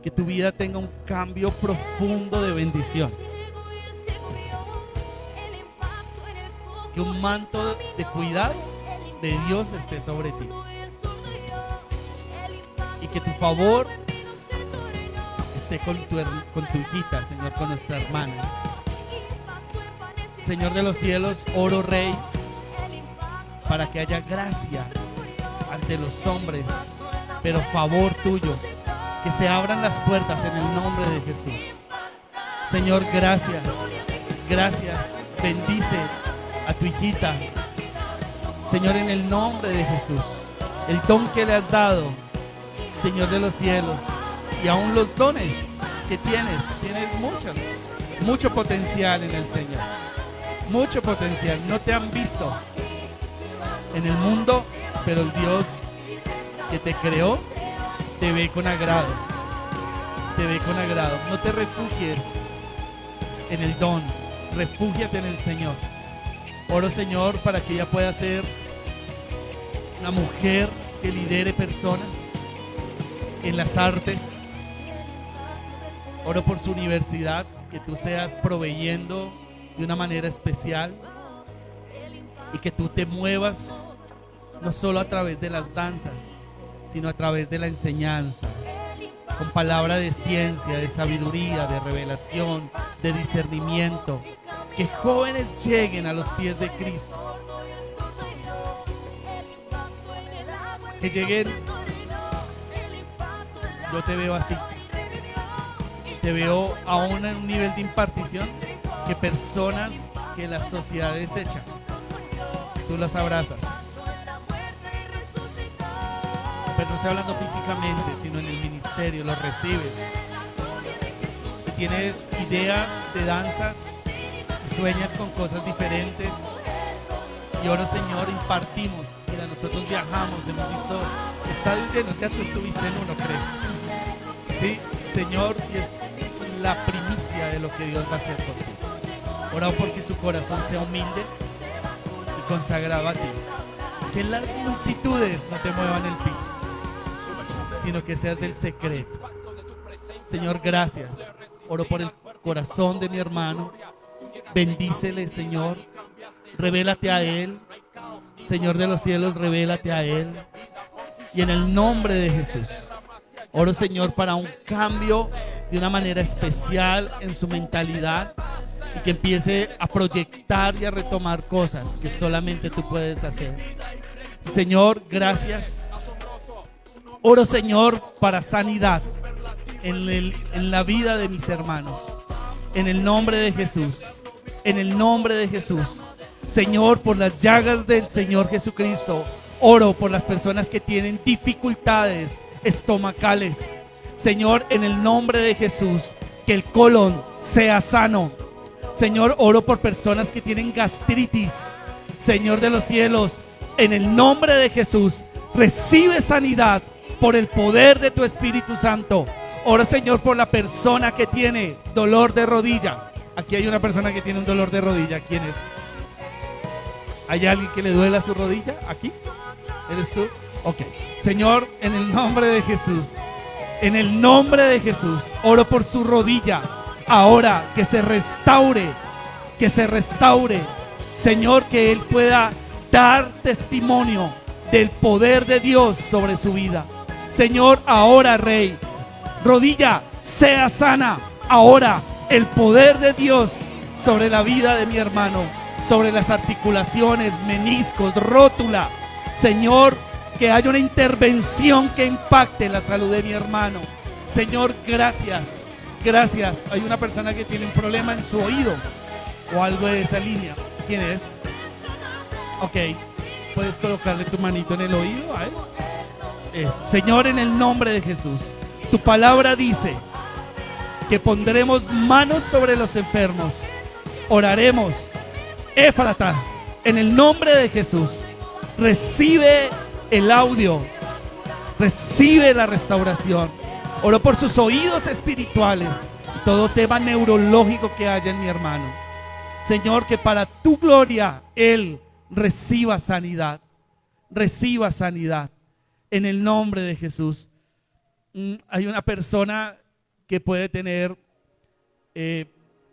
Que tu vida tenga un cambio profundo de bendición. Que un manto de cuidado de Dios esté sobre ti. Y que tu favor esté con tu hijita, Señor, con nuestra hermana. Señor de los cielos, oro, Rey, para que haya gracia ante los hombres, pero favor tuyo, que se abran las puertas en el nombre de Jesús. Señor, gracias, gracias, bendice a tu hijita, Señor, en el nombre de Jesús. El don que le has dado, Señor de los cielos, y aún los dones que tienes mucho potencial en el Señor. Mucho potencial. No te han visto en el mundo, pero el Dios que te creó te ve con agrado. Te ve con agrado. No te refugies en el don, refúgiate en el Señor. Oro, Señor, para que ella pueda ser una mujer que lidere personas en las artes. Oro por su universidad, que tú seas proveyendo de una manera especial y que tú te muevas no solo a través de las danzas, sino a través de la enseñanza, con palabra de ciencia, de sabiduría, de revelación, de discernimiento. Que jóvenes lleguen a los pies de Cristo. Que lleguen. Yo te veo así. Te veo aún en un nivel de impartición que personas que la sociedad desecha, tú las abrazas. Pero no estoy hablando físicamente, sino en el ministerio, los recibes. Si tienes ideas de danzas, sueñas con cosas diferentes, y ahora, Señor, impartimos. Mira, nosotros viajamos, hemos visto estadios llenos, ya tú estuviste en uno, creo. Sí, Señor, y es la primicia de lo que Dios va a hacer por ti. Ora porque su corazón sea humilde y consagrado a ti. Que las multitudes no te muevan el piso, sino que seas del secreto. Señor, gracias. Oro por el corazón de mi hermano. Bendícele, Señor. Revélate a él. Señor de los cielos, revélate a él. Y en el nombre de Jesús, oro, Señor, para un cambio de una manera especial en su mentalidad, y que empiece a proyectar y a retomar cosas que solamente tú puedes hacer. Señor, gracias. Oro, Señor, para sanidad en la vida de mis hermanos. En el nombre de Jesús. En el nombre de Jesús. Señor, por las llagas del Señor Jesucristo, oro por las personas que tienen dificultades estomacales. Señor, en el nombre de Jesús, que el colon sea sano. Señor, oro por personas que tienen gastritis. Señor de los cielos, en el nombre de Jesús, recibe sanidad por el poder de tu Espíritu Santo. Oro, Señor, por la persona que tiene dolor de rodilla. Aquí hay una persona que tiene un dolor de rodilla. ¿Quién es? ¿Hay alguien que le duela su rodilla? ¿Aquí? ¿Eres tú? Ok. Señor, en el nombre de Jesús, en el nombre de Jesús, oro por su rodilla. Ahora que se restaure, que se restaure. Señor, que él pueda dar testimonio del poder de Dios sobre su vida. Señor, ahora, Rey, rodilla, sea sana. Ahora, el poder de Dios sobre la vida de mi hermano, sobre las articulaciones, meniscos, rótula. Señor, que haya una intervención que impacte la salud de mi hermano. Señor, gracias, gracias. Hay una persona que tiene un problema en su oído o algo de esa línea. ¿Quién es? Ok, puedes colocarle tu manito en el oído a él. Eso. Señor, en el nombre de Jesús, tu palabra dice que pondremos manos sobre los enfermos, oraremos. Éfrata, en el nombre de Jesús, recibe el audio, recibe la restauración. Oro por sus oídos espirituales, todo tema neurológico que haya en mi hermano. Señor, que para tu gloria él reciba sanidad, reciba sanidad en el nombre de Jesús. Hay una persona que puede tener,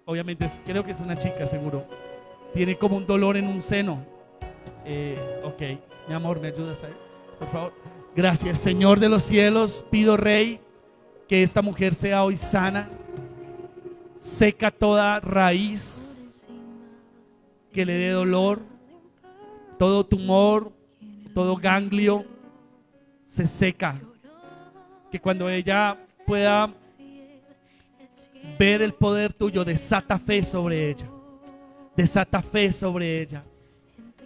obviamente creo que es una chica, seguro. Tiene como un dolor en un seno. Ok, mi amor, ¿me ayudas ahí? Por favor. Gracias, Señor de los cielos. Pido, Rey, que esta mujer sea hoy sana. Seca toda raíz que le dé dolor. Todo tumor, todo ganglio se seca. Que cuando ella pueda ver el poder tuyo, desata fe sobre ella. Desata fe sobre ella.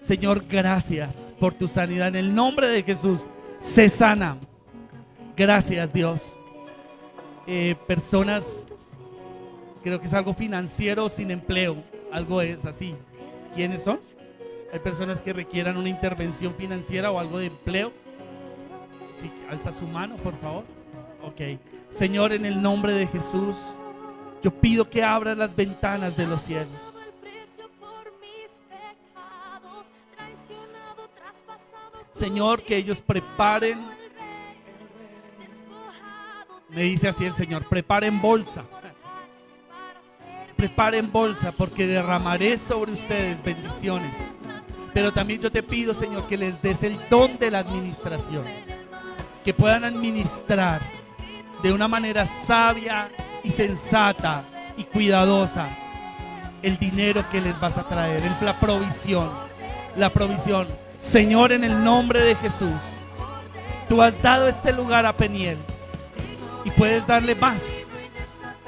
Señor, gracias por tu sanidad. En el nombre de Jesús, sé sana. Gracias, Dios. Personas, creo que es algo financiero, sin empleo. Algo es así. ¿Quiénes son? Hay personas que requieran una intervención financiera o algo de empleo. Sí, alza su mano, por favor. Ok. Señor, en el nombre de Jesús, yo pido que abras las ventanas de los cielos. Señor, que ellos preparen, me dice así el Señor, preparen bolsa, porque derramaré sobre ustedes bendiciones. Pero también yo te pido, Señor, que les des el don de la administración. que puedan administrar de una manera sabia y sensata y cuidadosa el dinero que les vas a traer, la provisión, la provisión. Señor, en el nombre de Jesús, tú has dado este lugar a Peniel y puedes darle más.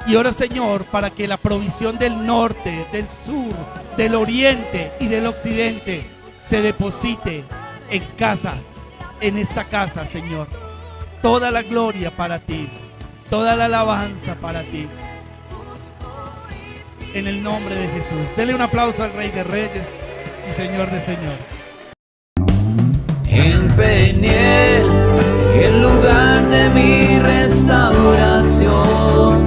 Y oro, Señor, para que la provisión del norte, del sur, del oriente y del occidente se deposite en casa, en esta casa, Señor. Toda la gloria para ti, toda la alabanza para ti. En el nombre de Jesús. Dele un aplauso al Rey de Reyes y Señor de Señores. En Peniel, el lugar de mi restauración.